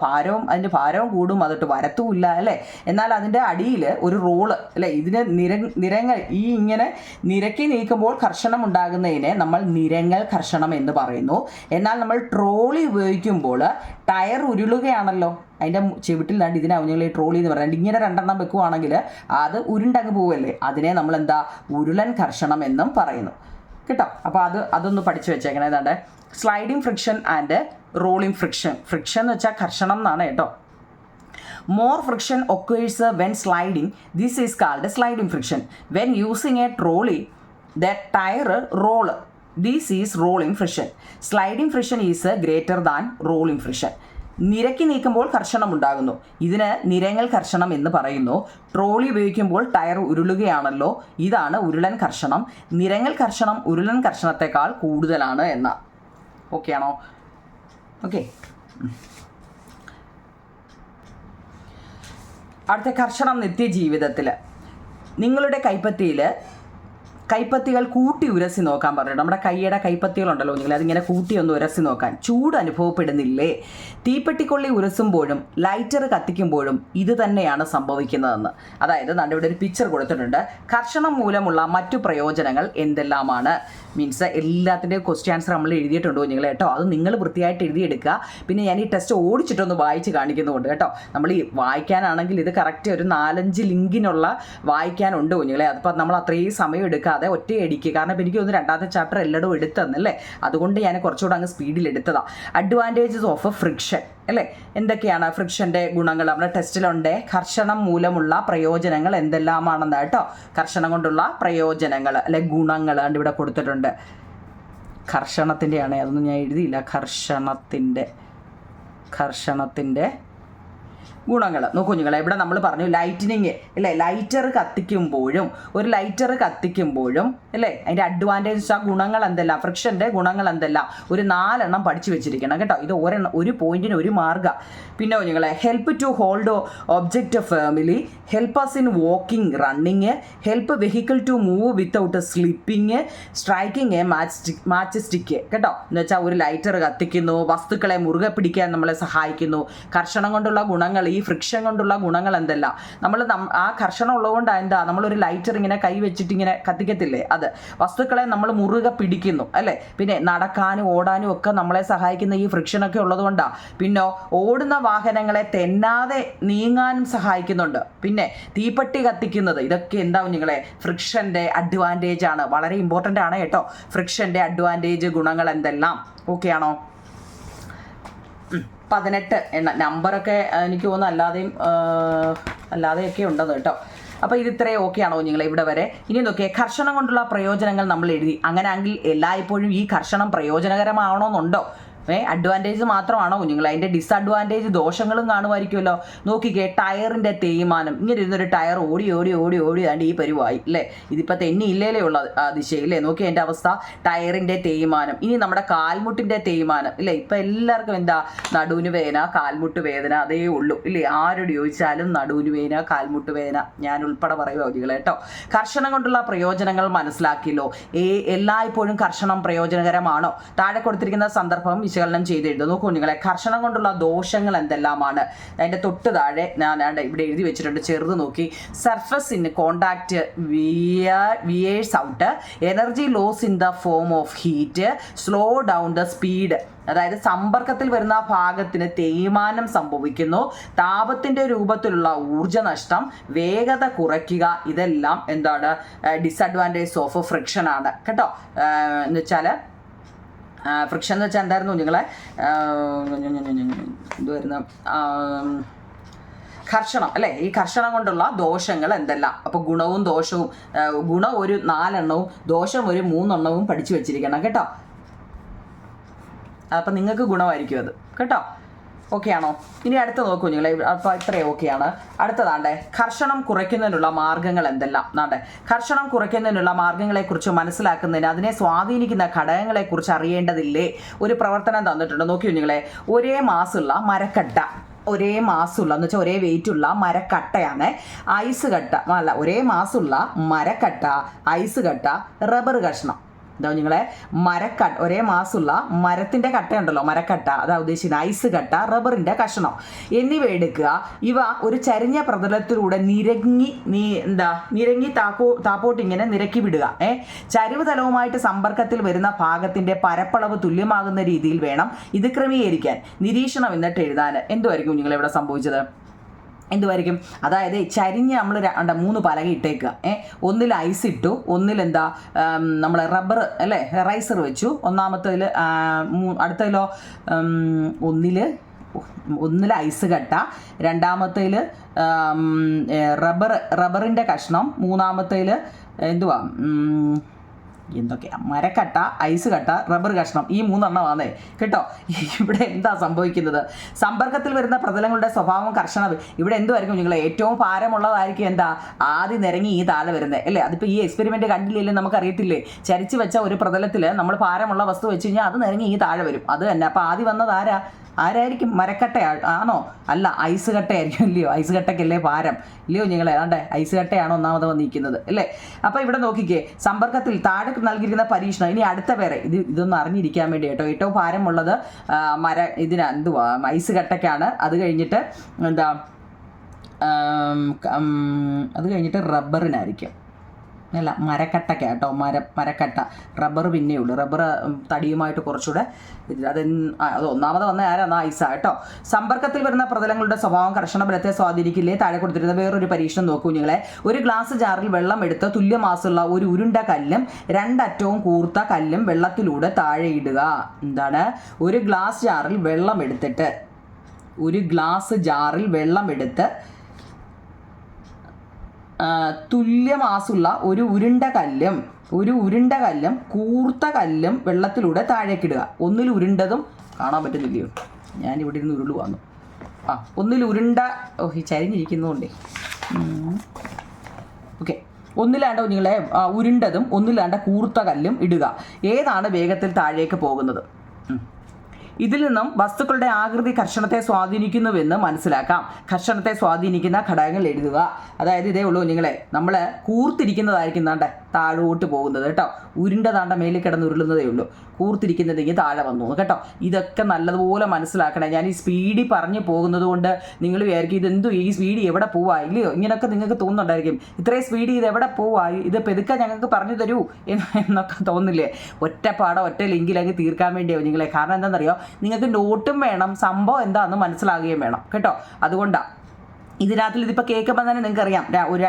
അതിൻ്റെ ഭാരവും കൂടും, അതിട്ട് വരത്തുമില്ല അല്ലേ? എന്നാൽ അതിൻ്റെ അടിയിൽ ഒരു റോള് അല്ലേ? ഇതിന് നിരങ്ങൽ ഇങ്ങനെ നിരക്കി നീക്കുമ്പോൾ ഘർഷണം ഉണ്ടാകുന്നതിനെ നമ്മൾ നിരങ്ങൽ ഘർഷണം എന്ന് പറയുന്നു. എന്നാൽ നമ്മൾ ട്രോളി ഉപയോഗിക്കുമ്പോൾ ടയർ ഉരുളുകയാണല്ലോ, അതിൻ്റെ ചെവിട്ടിൽ ഇതിനാവും ഞങ്ങൾ ഈ ട്രോളി എന്ന് പറയുന്നത്. ഇങ്ങനെ 2 വെക്കുവാണെങ്കിൽ അത് ഉരുണ്ടങ്ങ് പോവല്ലേ, അതിനെ നമ്മൾ ഉരുളൻ ഘർഷണം എന്നും പറയുന്നു കേട്ടോ. അപ്പോൾ അതൊന്ന് പഠിച്ചു വെച്ചേക്കണം. ഏതാണ്ട് sliding friction and rolling friction. Friction എന്ന് വെച്ചാൽ ഘർഷണം എന്നാണ് കേട്ടോ. More friction occurs when sliding. This is called sliding friction. When using a trolley the tyre roll. This is rolling friction. Sliding friction is greater than rolling friction. നിരക്കി നീക്കുമ്പോൾ കർഷണം ഉണ്ടാകുന്നു. ഇതിന് നിരങ്ങൽ കർഷണം എന്ന് പറയുന്നു. ട്രോളി ഉപയോഗിക്കുമ്പോൾ ടയർ ഉരുളുകയാണല്ലോ, ഇതാണ് ഉരുളൻ കർഷണം. നിരങ്ങൽ കർഷണം ഉരുളൻ കർഷണത്തെക്കാൾ കൂടുതലാണ് എന്ന. ഓക്കെ ആണോ? ഓക്കെ. അടുത്ത കർഷണം നിത്യജീവിതത്തിൽ. നിങ്ങളുടെ കൈപ്പത്തികൾ കൂട്ടി ഉരസി നോക്കാൻ പറഞ്ഞിട്ട്. നമ്മുടെ കൈയുടെ കൈപ്പത്തികളുണ്ടല്ലോ നിങ്ങൾ, അതിങ്ങനെ കൂട്ടി ഒന്ന് ഉരസി നോക്കാൻ. ചൂട് അനുഭവപ്പെടുന്നില്ലേ? തീപ്പെട്ടിക്കൊള്ളി ഉരസുമ്പോഴും ലൈറ്റർ കത്തിക്കുമ്പോഴും ഇത് തന്നെയാണ് സംഭവിക്കുന്നതെന്ന്. അതായത് ഇവിടെ ഒരു പിക്ചർ കൊടുത്തിട്ടുണ്ട്. കർഷണം മൂലമുള്ള മറ്റു പ്രയോജനങ്ങൾ എന്തെല്ലാമാണ്? മീൻസ് എല്ലാത്തിൻ്റെയും ക്വസ്റ്റ്യൻ ആൻസർ നമ്മൾ എഴുതിയിട്ടുണ്ടോ നിങ്ങൾ കേട്ടോ. അത് നിങ്ങൾ വൃത്തിയായിട്ട് എഴുതിയെടുക്കുക. പിന്നെ ഞാൻ ഈ ടെസ്റ്റ് ഓടിച്ചിട്ടൊന്ന് വായിച്ച് കാണിക്കുന്നുണ്ട് കേട്ടോ. നമ്മൾ ഈ വായിക്കാനാണെങ്കിൽ ഇത് കറക്റ്റ് ഒരു 4-5 ലിങ്കിനുള്ള വായിക്കാനുണ്ട് കുഞ്ഞുങ്ങളെ. അതിപ്പോൾ നമ്മൾ അത്രയും സമയം എടുക്കാതെ ഒറ്റയടിക്ക്, കാരണം ഇപ്പം എനിക്ക് ഒന്ന് രണ്ടാമത്തെ ചാപ്റ്റർ എല്ലായിടും എടുത്തന്നല്ലേ, അതുകൊണ്ട് ഞാൻ കുറച്ചുകൂടെ അങ്ങ് സ്പീഡിൽ എടുത്തതാണ്. അഡ്വാൻറ്റേജസ് ഓഫ് ഫ്രിക്ഷൻ അല്ലേ, എന്തൊക്കെയാണ് ഫ്രിക്ഷൻ്റെ ഗുണങ്ങൾ നമ്മുടെ ടെസ്റ്റിലുണ്ട്. കർഷണം മൂലമുള്ള പ്രയോജനങ്ങൾ എന്തെല്ലാമാണെന്ന് കേട്ടോ. കർഷണം കൊണ്ടുള്ള പ്രയോജനങ്ങൾ അല്ലെ ഗുണങ്ങൾ ഇവിടെ കൊടുത്തിട്ടുണ്ട്. കർഷണത്തിൻ്റെയാണ്, അതൊന്നും ഞാൻ എഴുതിയില്ല. കർഷണത്തിൻ്റെ ഗുണങ്ങൾ നോക്കൂ കുഞ്ഞുങ്ങളെ. ഇവിടെ നമ്മൾ പറഞ്ഞു ലൈറ്റനിങ് അല്ലേ, ലൈറ്റർ കത്തിക്കുമ്പോഴും അല്ലേ അതിൻ്റെ അഡ്വാൻറ്റേജ് ഗുണങ്ങൾ എന്തെല്ലാം, ഫ്രിക്ഷൻ്റെ ഗുണങ്ങൾ എന്തെല്ലാം, ഒരു 4 എണ്ണം പഠിച്ചു വെച്ചിരിക്കണം കേട്ടോ. ഇത് ഒരു പോയിന്റിന് ഒരു മാർഗ്ഗം. പിന്നെ കുഞ്ഞുങ്ങളെ help to hold object firmly, help us in walking, running, help vehicle to move without slipping, striking a match stick കേട്ടോ. എന്ന് വെച്ചാൽ ഒരു ലൈറ്റർ കത്തിക്കുന്നു, വസ്തുക്കളെ മുറുകെ പിടിക്കാൻ നമ്മളെ സഹായിക്കുന്നു. കർഷണം കൊണ്ടുള്ള ഗുണങ്ങൾ, ഈ ഫ്രിക്ഷൻ കൊണ്ടുള്ള ഗുണങ്ങൾ എന്തെല്ലാം. നമ്മൾ ആ കർഷണം ഉള്ളതുകൊണ്ട് എന്താ, നമ്മളൊരു ലൈറ്റർ ഇങ്ങനെ കൈ വെച്ചിട്ട് ഇങ്ങനെ കത്തിക്കത്തില്ലേ, അത് വസ്തുക്കളെ നമ്മൾ മുറുകെ പിടിക്കുന്നു അല്ലേ. പിന്നെ നടക്കാനും ഓടാനും ഒക്കെ നമ്മളെ സഹായിക്കുന്ന ഈ ഫ്രിക്ഷനൊക്കെ ഉള്ളതുകൊണ്ടാണ്. പിന്നെ ഓടുന്ന വാഹനങ്ങളെ തെന്നാതെ നീങ്ങാനും സഹായിക്കുന്നുണ്ട്. പിന്നെ തീപ്പെട്ടി കത്തിക്കുന്നത്, ഇതൊക്കെ എന്താ കുഞ്ഞുങ്ങളെ ഫ്രിക്ഷൻ്റെ അഡ്വാൻറ്റേജ് ആണ്. വളരെ ഇമ്പോർട്ടൻ്റ് ആണ് കേട്ടോ. ഫ്രിക്ഷൻ്റെ അഡ്വാൻറ്റേജ് ഗുണങ്ങൾ എന്തെല്ലാം. ഓക്കെ ആണോ? 18 എണ്ണ നമ്പറൊക്കെ എനിക്ക് തോന്നുന്നു അല്ലാതെയൊക്കെ ഉണ്ടെന്ന് കേട്ടോ. അപ്പോൾ ഇത് ഇത്രയും ഓക്കെ ആണോ നിങ്ങൾ ഇവിടെ വരെ? ഇനി നോക്കിയേ, കർഷണം കൊണ്ടുള്ള പ്രയോജനങ്ങൾ നമ്മൾ എഴുതി. അങ്ങനെയാണെങ്കിൽ എല്ലായ്പ്പോഴും ഈ കർഷണം പ്രയോജനകരമാവണമെന്നുണ്ടോ? അഡ്വാൻറ്റേജ് മാത്രമാണോ കുഞ്ഞുങ്ങൾ? അതിൻ്റെ ഡിസഡ്വാൻറ്റേജ് ദോഷങ്ങളും കാണുമായിരിക്കുമല്ലോ. നോക്കിക്കേ, ടയറിൻ്റെ തേയ്മാനം. ഇങ്ങനെ ഇരുന്നൊരു ടയർ ഓടി ആണ്ട് ഈ പരിവായി അല്ലേ. ഇതിപ്പോൾ തെന്നിയില്ലേ ഉള്ള ദിശയില്ലേ. നോക്കി എൻ്റെ അവസ്ഥ, ടയറിൻ്റെ തേയ്മാനം. ഇനി നമ്മുടെ കാൽമുട്ടിൻ്റെ തേയ്മാനം ഇല്ലേ. ഇപ്പം എല്ലാവർക്കും എന്താ, നടുവിന് വേദന, കാൽമുട്ട് വേദന, അതേ ഉള്ളൂ ഇല്ലേ. ആരോട് ചോദിച്ചാലും നടുവിന് വേദന, കാൽമുട്ട് വേദന. ഞാൻ ഉൾപ്പെടെ പറയുക കുഞ്ഞുങ്ങളെ കേട്ടോ. കർഷണം കൊണ്ടുള്ള പ്രയോജനങ്ങൾ മനസ്സിലാക്കിയല്ലോ. എല്ലായ്പ്പോഴും കർഷണം പ്രയോജനകരമാണോ? താഴെ കൊടുത്തിരിക്കുന്ന സന്ദർഭം വിശകലനം ചെയ്ത് എഴുതും. നോക്കൂ കുഞ്ഞുങ്ങളെ, കർഷണം കൊണ്ടുള്ള ദോഷങ്ങൾ എന്തെല്ലാമാണ്. അതിൻ്റെ തൊട്ട് താഴെ ഞാൻ ഇവിടെ എഴുതി വെച്ചിട്ടുണ്ട്, ചെറുത് നോക്കി. Surface in contact wears out, energy loss in the form of heat, slow down the speed. അതായത് സമ്പർക്കത്തിൽ വരുന്ന ഭാഗത്തിന് തേയ്മാനം സംഭവിക്കുന്നു, താപത്തിൻ്റെ രൂപത്തിലുള്ള ഊർജ്ജനഷ്ടം, വേഗത കുറയ്ക്കുക. ഇതെല്ലാം എന്താണ്, ഡിസഡ്വാൻറ്റേജ് ഓഫ് ഫ്രിക്ഷൻ ആണ് കേട്ടോ. എന്ന് വെച്ചാൽ ഫ്രിക്ഷൻ എന്ന് വെച്ചാൽ എന്തായിരുന്നു നിങ്ങളെ വരുന്ന കർഷണം അല്ലേ. ഈ കർഷണം കൊണ്ടുള്ള ദോഷങ്ങൾ എന്തെല്ലാം. അപ്പോൾ ഗുണവും ദോഷവും, ഗുണം ഒരു 4 എണ്ണവും ദോഷം ഒരു 3 എണ്ണവും പഠിച്ചു വെച്ചിരിക്കണം കേട്ടോ. അപ്പം നിങ്ങൾക്ക് ഗുണമായിരിക്കും അത് കേട്ടോ. ഓക്കെ ആണോ? ഇനി അടുത്ത് നോക്കൂ നിങ്ങളെ. അപ്പോൾ ഇത്രയും ഓക്കെയാണ്. അടുത്തതാണ്ടേ, കർഷണം കുറയ്ക്കുന്നതിനുള്ള മാർഗ്ഗങ്ങൾ എന്തെല്ലാം. കർഷണം കുറയ്ക്കുന്നതിനുള്ള മാർഗ്ഗങ്ങളെക്കുറിച്ച് മനസ്സിലാക്കുന്നതിന് അതിനെ സ്വാധീനിക്കുന്ന ഘടകങ്ങളെക്കുറിച്ച് അറിയേണ്ടതില്ലേ. ഒരു പ്രവർത്തനം തന്നിട്ടുണ്ട്. നോക്കി കുഞ്ഞുങ്ങളെ, ഒരേ മാസമുള്ള എന്ന് വെച്ചാൽ ഒരേ വെയിറ്റുള്ള മരക്കട്ടയാണ് ഐസ് കട്ട. ഒരേ മാസമുള്ള മരക്കട്ട, ഐസ് കട്ട, റബ്ബർ കഷ്ണം. എന്താ നിങ്ങളെ, ഒരേ മാസമുള്ള മരത്തിൻ്റെ കട്ടയുണ്ടല്ലോ, മരക്കട്ട, അതാ ഉദ്ദേശിക്കുന്നത്. ഐസ് കട്ട, റബ്ബറിൻ്റെ കഷ്ണം എന്നിവ എടുക്കുക. ഇവ ഒരു ചരിഞ്ഞ പ്രതലത്തിലൂടെ നിരങ്ങി താപ്പോട്ടിങ്ങനെ നിരക്കി വിടുക. ചരിവ് തലവുമായിട്ട് സമ്പർക്കത്തിൽ വരുന്ന ഭാഗത്തിൻ്റെ പരപ്പളവ് തുല്യമാകുന്ന രീതിയിൽ വേണം ഇത് ക്രമീകരിക്കാൻ. നിരീക്ഷണം എന്നിട്ട് എഴുതാൻ. എന്തുമായിരിക്കും നിങ്ങളെ ഇവിടെ സംഭവിച്ചത്? എന്തുമായിരിക്കും? അതായത് ചരിഞ്ഞ് നമ്മൾ 3 പലക ഇട്ടേക്കുക. ഒന്നിൽ ഐസ് ഇട്ടു, ഒന്നിലെന്താ നമ്മൾ റബ്ബർ അല്ലേ, റൈസർ വെച്ചു. ഒന്നാമത്തേതിൽ, അടുത്തതിലോ ഒന്നിൽ ഒന്നിൽ ഐസ് കട്ട, രണ്ടാമത്തേൽ റബ്ബറിൻ്റെ കഷ്ണം, മൂന്നാമത്തേൽ എന്തുവാ എന്തൊക്കെയാ മരക്കട്ട, ഐസ് കട്ട, റബ്ബർ കഷ്ണം, ഈ 3 എണ്ണമാണേ കേട്ടോ. ഇവിടെ എന്താ സംഭവിക്കുന്നത്? സമ്പർക്കത്തിൽ വരുന്ന പ്രതലങ്ങളുടെ സ്വഭാവം കർശനം. ഇവിടെ എന്തുമായിരിക്കും നിങ്ങൾ ഏറ്റവും ഭാരമുള്ളതായിരിക്കും എന്താ ആദ്യം നിരങ്ങി ഈ താഴെ വരുന്നത് അല്ലേ? അതിപ്പോൾ ഈ എക്സ്പെരിമെൻ്റ് കണ്ടില്ലേ, നമുക്കറിയത്തില്ലേ? ചരിച്ച് വെച്ച ഒരു പ്രതലത്തിൽ നമ്മൾ ഭാരമുള്ള വസ്തു വെച്ച് കഴിഞ്ഞാൽ അത് നിരങ്ങി ഈ താഴെ വരും. അത് തന്നെ. അപ്പോൾ ആദ്യം വന്നത് ആരായിരിക്കും? മരക്കട്ട ആണോ? അല്ല, ഐസ് കട്ടയായിരിക്കും. ഇല്ലയോ? ഐസ് കട്ടയ്ക്കല്ലേ ഭാരം, ഇല്ലയോ നിങ്ങളെ? ഏതാണ്ട് ഐസ് കട്ടയാണ് ഒന്നാമത് വന്നിരിക്കുന്നത് അല്ലേ? അപ്പോൾ ഇവിടെ നോക്കിക്കേ, സമ്പർക്കത്തിൽ താഴെ നൽകിയിരിക്കുന്ന പരീക്ഷണം. ഇനി അടുത്ത പേരെ ഇതൊന്നും അറിഞ്ഞിരിക്കാൻ വേണ്ടി കേട്ടോ. ഏറ്റവും ഭാരമുള്ളത് എന്തുവാ ഐസ് കട്ടയ്ക്കാണ്. അത് കഴിഞ്ഞിട്ട് റബ്ബറിനായിരിക്കും. അല്ല, മരക്കട്ടയ്ക്ക് കേട്ടോ. മരക്കട്ട. റബ്ബർ പിന്നെയുള്ളൂ. റബ്ബർ തടിയുമായിട്ട് കുറച്ചുകൂടെ അത് ഒന്നാമത് വന്ന ആരാണ്? ഐസാ കേട്ടോ. സമ്പർക്കത്തിൽ വരുന്ന പ്രതലങ്ങളുടെ സ്വഭാവം കർശന ബലത്തെ സ്വാധീനിക്കില്ലേ? താഴെ കൊടുത്തിരുന്ന വേറൊരു പരീക്ഷണം നോക്കൂ നിങ്ങളെ. ഒരു ഗ്ലാസ് ജാറിൽ വെള്ളം എടുത്ത് തുല്യ മാസുള്ള ഒരു ഉരുണ്ട കല്ലും 2 അറ്റവും കൂർത്ത കല്ലും വെള്ളത്തിലൂടെ താഴെ ഇടുക. എന്താണ്? ഒരു ഗ്ലാസ് ജാറിൽ വെള്ളം എടുത്ത് തുല്യമാസുള്ള ഒരു ഉരുണ്ട കല്ലും കൂർത്ത കല്ലും വെള്ളത്തിലൂടെ താഴേക്കിടുക. ഒന്നിൽ ഉരുണ്ടതും കാണാൻ പറ്റുന്നില്ലയോ? ഞാനിവിടെ ഇരുന്ന് ഉരുള് വന്നു. ഒന്നിൽ ഉരുണ്ട ചരിഞ്ഞിരിക്കുന്നതുകൊണ്ടേ ഓക്കെ. ഒന്നിലാണ്ട് നിങ്ങളെ ഉരുണ്ടതും ഒന്നിലാണ്ട് കൂർത്ത കല്ലും ഇടുക. ഏതാണ് വേഗത്തിൽ താഴേക്ക് പോകുന്നത്? ഇതിൽ നിന്നും വസ്തുക്കളുടെ ആകൃതി കർഷണത്തെ സ്വാധീനിക്കുന്നുവെന്ന് മനസ്സിലാക്കാം. കർഷണത്തെ സ്വാധീനിക്കുന്ന ഘടകങ്ങൾ എഴുതുക. അതായത് ഇതേ ഉള്ളൂ നിങ്ങളെ, നമ്മൾ കൂർത്തിരിക്കുന്നതായിരിക്കും താഴോട്ട് പോകുന്നത് കേട്ടോ. ഉരുണ്ടതാണ്ട മേലിൽ കിടന്ന് ഉരുളുന്നതേ ഉള്ളൂ. കൂർത്തിരിക്കുന്നതെങ്കിൽ താഴെ വന്നു കേട്ടോ. ഇതൊക്കെ നല്ലതുപോലെ മനസ്സിലാക്കണേ. ഞാൻ ഈ സ്പീഡിൽ പറഞ്ഞു പോകുന്നത് കൊണ്ട് നിങ്ങൾ വിചാരിക്കും ഇതെന്തു ഈ സ്പീഡ് എവിടെ പോവാ, ഇല്ലയോ? ഇങ്ങനെയൊക്കെ നിങ്ങൾക്ക് തോന്നുന്നുണ്ടായിരിക്കും, ഇത്രയും സ്പീഡ് ഇത് എവിടെ പോവാ, ഇത് പെതുക്കെ ഞങ്ങൾക്ക് പറഞ്ഞു തരൂ എന്നൊക്കെ തോന്നില്ലേ? ഒറ്റപ്പാടം ഒറ്റ ലിങ്കിലങ്ങ് തീർക്കാൻ വേണ്ടിയാവും നിങ്ങളെ. കാരണം എന്താണെന്നറിയോ? നിങ്ങൾക്ക് നോട്ടും വേണം, സംഭവം എന്താണെന്ന് മനസ്സിലാകുകയും വേണം കേട്ടോ. അതുകൊണ്ടാണ് ഇതിനകത്തിൽ ഇതിപ്പോൾ കേൾക്കുമ്പോൾ തന്നെ നിങ്ങൾക്ക് അറിയാം. ഒരു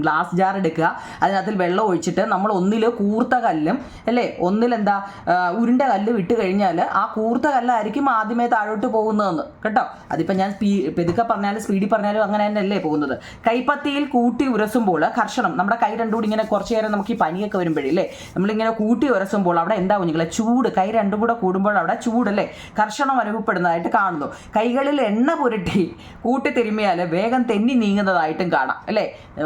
ഗ്ലാസ് ജാർ എടുക്കുക. അതിനകത്തിൽ വെള്ളം ഒഴിച്ചിട്ട് നമ്മൾ ഒന്നിൽ കൂർത്ത കല്ലും അല്ലേ, ഒന്നിൽ ഉരുണ്ട കല്ല് വിട്ട് കഴിഞ്ഞാൽ ആ കൂർത്ത കല്ലായിരിക്കും ആദ്യമേ താഴോട്ട് പോകുന്നതെന്ന് കേട്ടോ. അതിപ്പോൾ ഞാൻ പെതുക്കെ പറഞ്ഞാലും സ്പീഡിൽ പറഞ്ഞാലും അങ്ങനെ തന്നെയല്ലേ പോകുന്നത്. കൈപ്പത്തിയിൽ കൂട്ടി ഉരസുമ്പോൾ കർഷണം. നമ്മുടെ കൈ രണ്ടും കൂടി ഇങ്ങനെ കുറച്ച് നേരം നമുക്ക് ഈ പനിയൊക്കെ വരുമ്പോഴേ നമ്മളിങ്ങനെ കൂട്ടി ഉരസുമ്പോൾ അവിടെ എന്താവും നിങ്ങളെ? ചൂട്. കൈ രണ്ടും കൂടെ കൂടുമ്പോൾ അവിടെ ചൂടല്ലേ, കർഷണം അനുഭവപ്പെടുന്നതായിട്ട് കാണുന്നു. കൈകളിൽ എണ്ണ പുരട്ടി കൂട്ടി തിരുമ്മിയാൽ വേഗം തെന്നി നീങ്ങുന്നതായിട്ടും കാണാം അല്ലേ?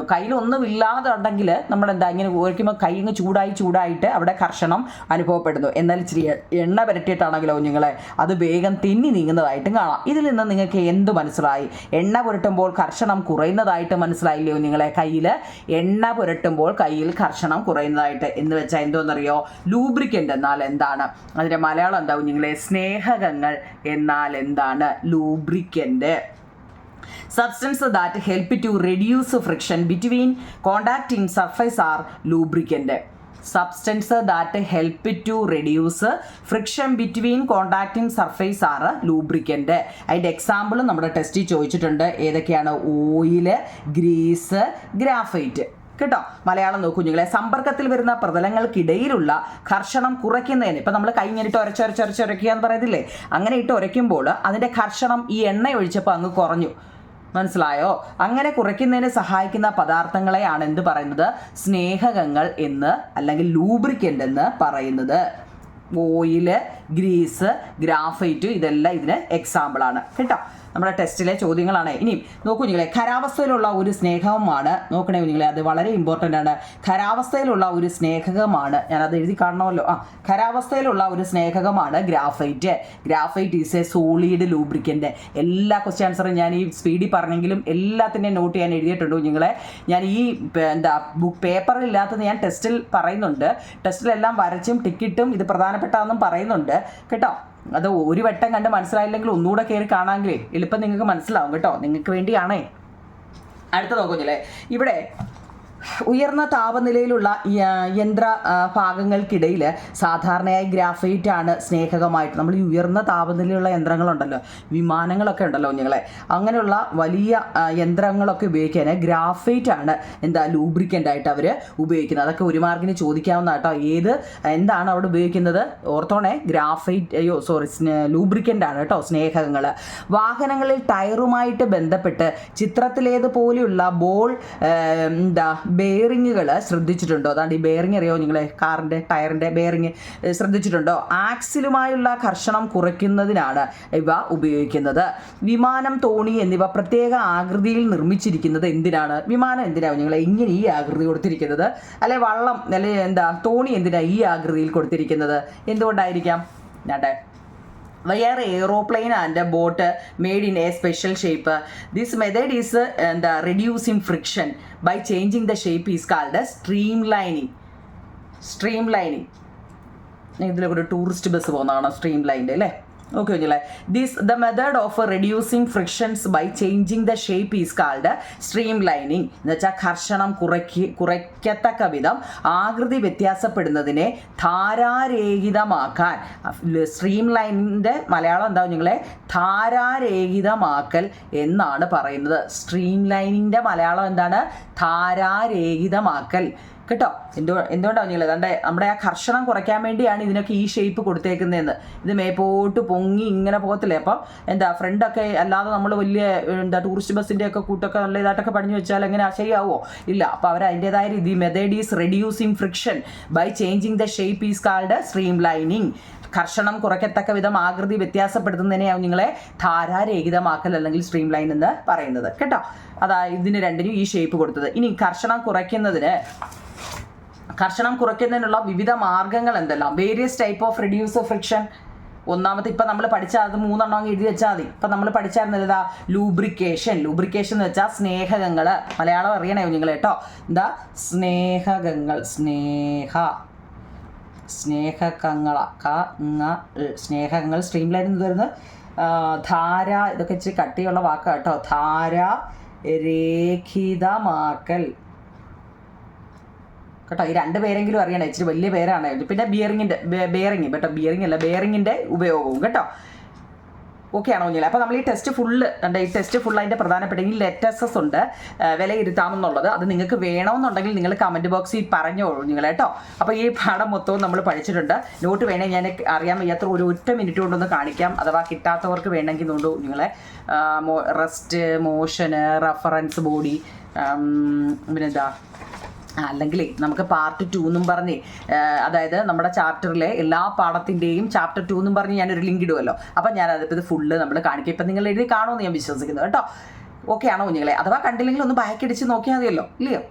കയ്യിലൊന്നുമില്ലാതെ ഉണ്ടെങ്കിൽ നമ്മളെന്താ ഇങ്ങനെ ഓർക്കുമ്പോൾ കൈ ഇങ്ങ് ചൂടായിട്ട് അവിടെ കർഷണം അനുഭവപ്പെടുന്നു. എന്നാൽ ഇച്ചിരി എണ്ണ പുരട്ടിയിട്ടാണെങ്കിലോ നിങ്ങളെ അത് വേഗം തെന്നി നീങ്ങുന്നതായിട്ടും കാണാം. ഇതിൽ നിന്ന് നിങ്ങൾക്ക് എന്ത് മനസ്സിലായി? എണ്ണ പുരട്ടുമ്പോൾ കർഷണം കുറയുന്നതായിട്ട് മനസ്സിലായില്ലയോ നിങ്ങളെ? കയ്യിൽ എണ്ണ പുരട്ടുമ്പോൾ കയ്യിൽ കർഷണം കുറയുന്നതായിട്ട്. എന്ന് വെച്ചാൽ എന്തോന്നറിയോ? ലൂബ്രിക്കൻ്റ് എന്നാൽ എന്താണ്? അതിൻ്റെ മലയാളം എന്താവും നിങ്ങളെ? സ്നേഹകങ്ങൾ എന്നാൽ എന്താണ്? Lubricant. Substances that help to reduce friction between contacting surface are lubricant. Substances that help to reduce friction between contacting surface are lubricant. അതിൻ്റെ എക്സാമ്പിൾ നമ്മുടെ ടെസ്റ്റിൽ ചോദിച്ചിട്ടുണ്ട്. ഏതൊക്കെയാണ്? ഓയില്, ഗ്രീസ്, ഗ്രാഫൈറ്റ് കേട്ടോ. മലയാളം നോക്കൂ നിങ്ങളെ. സമ്പർക്കത്തിൽ വരുന്ന പ്രതലങ്ങൾക്കിടയിലുള്ള കർഷണം കുറയ്ക്കുന്നതിന്, ഇപ്പം നമ്മൾ കൈ ഇങ്ങനെ ഉരയ്ക്കുക എന്ന് പറയത്തില്ലേ, അങ്ങനെ ഇട്ട് ഉരയ്ക്കുമ്പോൾ അതിൻ്റെ കർഷണം ഈ എണ്ണ ഒഴിച്ചപ്പോൾ അങ്ങ് കുറഞ്ഞു. മനസ്സിലായോ? അങ്ങനെ കുറയ്ക്കുന്നതിന് സഹായിക്കുന്ന പദാർത്ഥങ്ങളെയാണ് എന്ത് പറയുന്നത്? സ്നേഹകങ്ങൾ എന്ന് അല്ലെങ്കിൽ ലൂബ്രിക്കൻ്റ് എന്ന് പറയുന്നത്. ഓയില്, ഗ്രീസ്, ഗ്രാഫൈറ്റ് ഇതെല്ലാം ഇതിന് എക്സാമ്പിളാണ് കേട്ടോ. നമ്മുടെ ടെസ്റ്റിലെ ചോദ്യങ്ങളാണ്. ഇനിയും നോക്കൂ നിങ്ങളെ, ഖരാവസ്ഥയിലുള്ള ഒരു സ്നേഹമാണ്. നോക്കണേ നിങ്ങളെ, അത് വളരെ ഇമ്പോർട്ടൻ്റ് ആണ്. ഖരാവസ്ഥയിലുള്ള ഒരു സ്നേഹകമാണ്, ഞാനത് എഴുതി കാണണമല്ലോ. ഖരാവസ്ഥയിലുള്ള ഒരു സ്നേഹകമാണ് graphite. Graphite is a solid lubricant. എല്ലാ ക്വസ്റ്റ്യൻ ആൻസറും ഞാൻ ഈ സ്പീഡിൽ പറഞ്ഞെങ്കിലും എല്ലാത്തിൻ്റെയും നോട്ട് ഞാൻ എഴുതിയിട്ടുണ്ടോ നിങ്ങളെ? ഞാൻ ഈ പേപ്പറിലില്ലാത്തത് ഞാൻ ടെസ്റ്റിൽ പറയുന്നുണ്ട്. ടെസ്റ്റിലെല്ലാം വരച്ചും ടിക്കിട്ടും ഇത് പ്രധാനപ്പെട്ടതെന്നും പറയുന്നുണ്ട് കേട്ടോ. അത് ഒരു വട്ടം കണ്ട് മനസ്സിലായില്ലെങ്കിൽ ഒന്നുകൂടെ കയറി കാണാമെങ്കിലേ എളുപ്പം നിങ്ങൾക്ക് മനസ്സിലാവും കേട്ടോ. നിങ്ങൾക്ക് വേണ്ടിയാണേ. അടുത്ത നോക്കുന്നില്ലേ, ഇവിടെ ഉയർന്ന താപനിലയിലുള്ള യന്ത്ര ഭാഗങ്ങൾക്കിടയിൽ സാധാരണയായി ഗ്രാഫൈറ്റ് ആണ് സ്നേഹകമായിട്ട്. നമ്മൾ ഈ ഉയർന്ന താപനിലയുള്ള യന്ത്രങ്ങളുണ്ടല്ലോ, വിമാനങ്ങളൊക്കെ ഉണ്ടല്ലോ കുഞ്ഞുങ്ങളെ, അങ്ങനെയുള്ള വലിയ യന്ത്രങ്ങളൊക്കെ ഉപയോഗിക്കാൻ ഗ്രാഫൈറ്റ് ആണ് ലൂബ്രിക്കൻ്റ് ആയിട്ട് അവർ ഉപയോഗിക്കുന്നത്. അതൊക്കെ ഒരു മാർക്കിന് ചോദിക്കാവുന്ന കേട്ടോ. എന്താണ് അവിടെ ഉപയോഗിക്കുന്നത് ഓർത്തോണേ, ഗ്രാഫൈറ്റ് ലൂബ്രിക്കൻ്റ് ആണ് കേട്ടോ, സ്നേഹകങ്ങൾ. വാഹനങ്ങളിൽ ടയറുമായിട്ട് ബന്ധപ്പെട്ട് ചിത്രത്തിലേതുപോലെയുള്ള ബോൾ ബെയറിങ്ങുകൾ ശ്രദ്ധിച്ചിട്ടുണ്ടോ? അതാണ്ട് ഈ ബെയറിങ് അറിയോ നിങ്ങളെ, കാറിൻ്റെ ടയറിൻ്റെ ബെയറിങ് ശ്രദ്ധിച്ചിട്ടുണ്ടോ? ആക്സിലുമായുള്ള ഘർഷണം കുറയ്ക്കുന്നതിനാണ് ഇവ ഉപയോഗിക്കുന്നത്. വിമാനം, തോണി എന്നിവ പ്രത്യേക ആകൃതിയിൽ നിർമ്മിച്ചിരിക്കുന്നത് എന്തിനാണ്? വിമാനം എന്തിനാണ് നിങ്ങളെ ഇങ്ങനെ ഈ ആകൃതി കൊടുത്തിരിക്കുന്നത്? അല്ലെ വള്ളം അല്ലെ തോണി എന്തിനാ ഈ ആകൃതിയിൽ കൊടുത്തിരിക്കുന്നത്? എന്തുകൊണ്ടായിരിക്കാം? ഞാട്ടെ, where aeroplane and a boat made in a special shape. This method is reducing friction by changing the shape is called streamlining. ഇതിലൊക്കെ ഒരു ടൂറിസ്റ്റ് ബസ് പോകുന്നതാണ് സ്ട്രീം ലൈൻ്റെ അല്ലേ? ഓക്കെ കുഞ്ഞില്ലേ, the method of reducing frictions by changing the shape is called streamlining. എന്ന് വെച്ചാൽ ഘർഷണം കുറയ്ക്കത്തക്ക വിധം ആകൃതി വ്യത്യാസപ്പെടുന്നതിനെ ധാരാരഹിതമാക്കാൻ. സ്ട്രീം ലൈനിൻ്റെ മലയാളം എന്താ കുഞ്ഞുങ്ങളെ? ധാരാരഹിതമാക്കൽ എന്നാണ് പറയുന്നത്. സ്ട്രീം ലൈനിൻ്റെ മലയാളം എന്താണ്? ധാരാരഹിതമാക്കൽ കേട്ടോ. എന്തുകൊണ്ടാണ് കുഞ്ഞുങ്ങളെ? നമ്മുടെ ആ ഘർഷണം കുറയ്ക്കാൻ വേണ്ടിയാണ് ഇതിനൊക്കെ ഈ ഷേപ്പ് കൊടുത്തേക്കുന്നതെന്ന്. ഇത് മേപ്പോട്ട് പൊങ്ങി ഇങ്ങനെ പോകത്തില്ലേ? അപ്പം ഫ്രണ്ടൊക്കെ അല്ലാതെ നമ്മൾ വലിയ ടൂറിസ്റ്റ് ബസ്സിൻ്റെ ഒക്കെ കൂട്ടൊക്കെ നല്ല ഇതായിട്ടൊക്കെ പണിഞ്ഞു വെച്ചാൽ എങ്ങനെ ശരിയാവുമോ? ഇല്ല. അപ്പോൾ അവർ അതിൻ്റെതായ രീതി method is reducing friction by changing the shape is called streamlining. ഘർഷണം കുറയ്ക്കത്തക്ക വിധം ആകൃതി വ്യത്യാസപ്പെടുത്തുന്നതിനെയാണ് നിങ്ങളെ ധാരാരഹിതമാക്കൽ അല്ലെങ്കിൽ സ്ട്രീം ലൈൻ എന്ന് പറയുന്നത് കേട്ടോ. അതായത് ഇതിന് രണ്ടിനും ഈ ഷേപ്പ് കൊടുത്തത്. ഇനി ഘർഷണം കുറയ്ക്കുന്നതിനുള്ള വിവിധ മാർഗ്ഗങ്ങൾ എന്തെല്ലാം? Various type of reduce friction. ഒന്നാമത്തെ ഇപ്പം നമ്മൾ പഠിച്ചാൽ അത് 3 എണ്ണം എഴുതി വെച്ചാൽ മതി. ഇപ്പം നമ്മൾ പഠിച്ചായിരുന്നത് ലൂബ്രിക്കേഷൻ എന്ന് വെച്ചാൽ സ്നേഹകങ്ങൾ. മലയാളം അറിയണേ നിങ്ങൾ കേട്ടോ. സ്നേഹകങ്ങൾ, സ്നേഹകങ്ങൾ സ്ട്രീം ലൈൻ എന്ന് വരുന്നത് ധാര, ഇതൊക്കെ ഇച്ചിരി കട്ടിയുള്ള വാക്കാണ് കേട്ടോ. ധാരാരഹിതമാക്കൽ കേട്ടോ. ഈ 2 പേരെങ്കിലും അറിയണം, ഇച്ചിരി വലിയ പേരാണ്. പിന്നെ ബെയറിങ്ങിൻ്റെ ഉപയോഗവും കേട്ടോ. ഓക്കെ ആണോ കുഞ്ഞില്ലേ? അപ്പോൾ നമ്മൾ ഈ ടെസ്റ്റ് ഫുള്ള് അതിൻ്റെ പ്രധാനപ്പെട്ട ഈ ലെറ്റേഴ്സസ് ഉണ്ട് വിലയിരുത്താമെന്നുള്ളത്. അത് നിങ്ങൾക്ക് വേണമെന്നുണ്ടെങ്കിൽ നിങ്ങൾ കമൻറ്റ് ബോക്സിൽ പറഞ്ഞോളൂ നിങ്ങൾ കേട്ടോ. അപ്പോൾ ഈ പാഠം മൊത്തവും നമ്മൾ പഠിച്ചിട്ടുണ്ട്. നോട്ട് വേണമെങ്കിൽ ഞാൻ അറിയാൻ വയ്യാത്ത ഒരു 1 മിനിറ്റ് കൊണ്ടൊന്ന് കാണിക്കാം. അഥവാ കിട്ടാത്തവർക്ക് വേണമെങ്കിൽ നോണ്ടു നിങ്ങളെ റെസ്റ്റ്, മോഷന്, റെഫറൻസ് ബോഡി, പിന്നെന്താ അല്ലെങ്കിൽ നമുക്ക് പാർട്ട് 2 എന്നും പറഞ്ഞ്, അതായത് നമ്മുടെ ചാപ്റ്ററിലെ എല്ലാ പാഠത്തിൻ്റെയും ചാപ്റ്റർ 2 എന്നും പറഞ്ഞ് ഞാനൊരു ലിങ്ക് ഇടുമല്ലോ. അപ്പം ഞാനതിപ്പോൾ ഇത് ഫുള്ള് നമ്മൾ കാണിക്കും. ഇപ്പം നിങ്ങൾ എഴുതി കാണുമെന്ന് ഞാൻ വിശ്വസിക്കുന്നു കേട്ടോ. ഓക്കെ ആണോ കുഞ്ഞുങ്ങളെ? അഥവാ കണ്ടില്ലെങ്കിൽ ഒന്ന് ബാക്കടിച്ച് നോക്കിയാൽ മതിയല്ലോ, ഇല്ലയോ?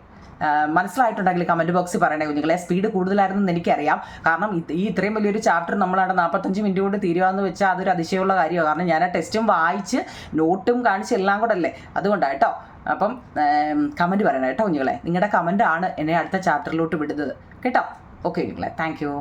മനസ്സിലായിട്ടുണ്ടെങ്കിൽ കമൻറ്റ് ബോക്സിൽ പറയണേ കുഞ്ഞുങ്ങളെ. സ്പീഡ് കൂടുതലായിരുന്നെന്ന് എനിക്കറിയാം. കാരണം ഇത്രയും വലിയൊരു ചാപ്റ്റർ നമ്മളവിടെ 45 മിനിറ്റ് കൊണ്ട് തീരുവാന്ന് വെച്ചാൽ അതൊരു അതിശയമുള്ള കാര്യമാണ്. കാരണം ഞാൻ ആ ടെസ്റ്റും വായിച്ച് നോട്ടും കാണിച്ച് എല്ലാം കൂടെ അല്ലേ, അതുകൊണ്ടാണ് കേട്ടോ. അപ്പം കമൻറ്റ് പറയണം കേട്ടോ കുഞ്ഞുങ്ങളെ. നിങ്ങളുടെ കമൻറ്റാണ് എന്നെ അടുത്ത ചാപ്റ്ററിലോട്ട് വിടുന്നത് കേട്ടോ. ഓക്കെ കുഞ്ഞുങ്ങളെ, താങ്ക് യു.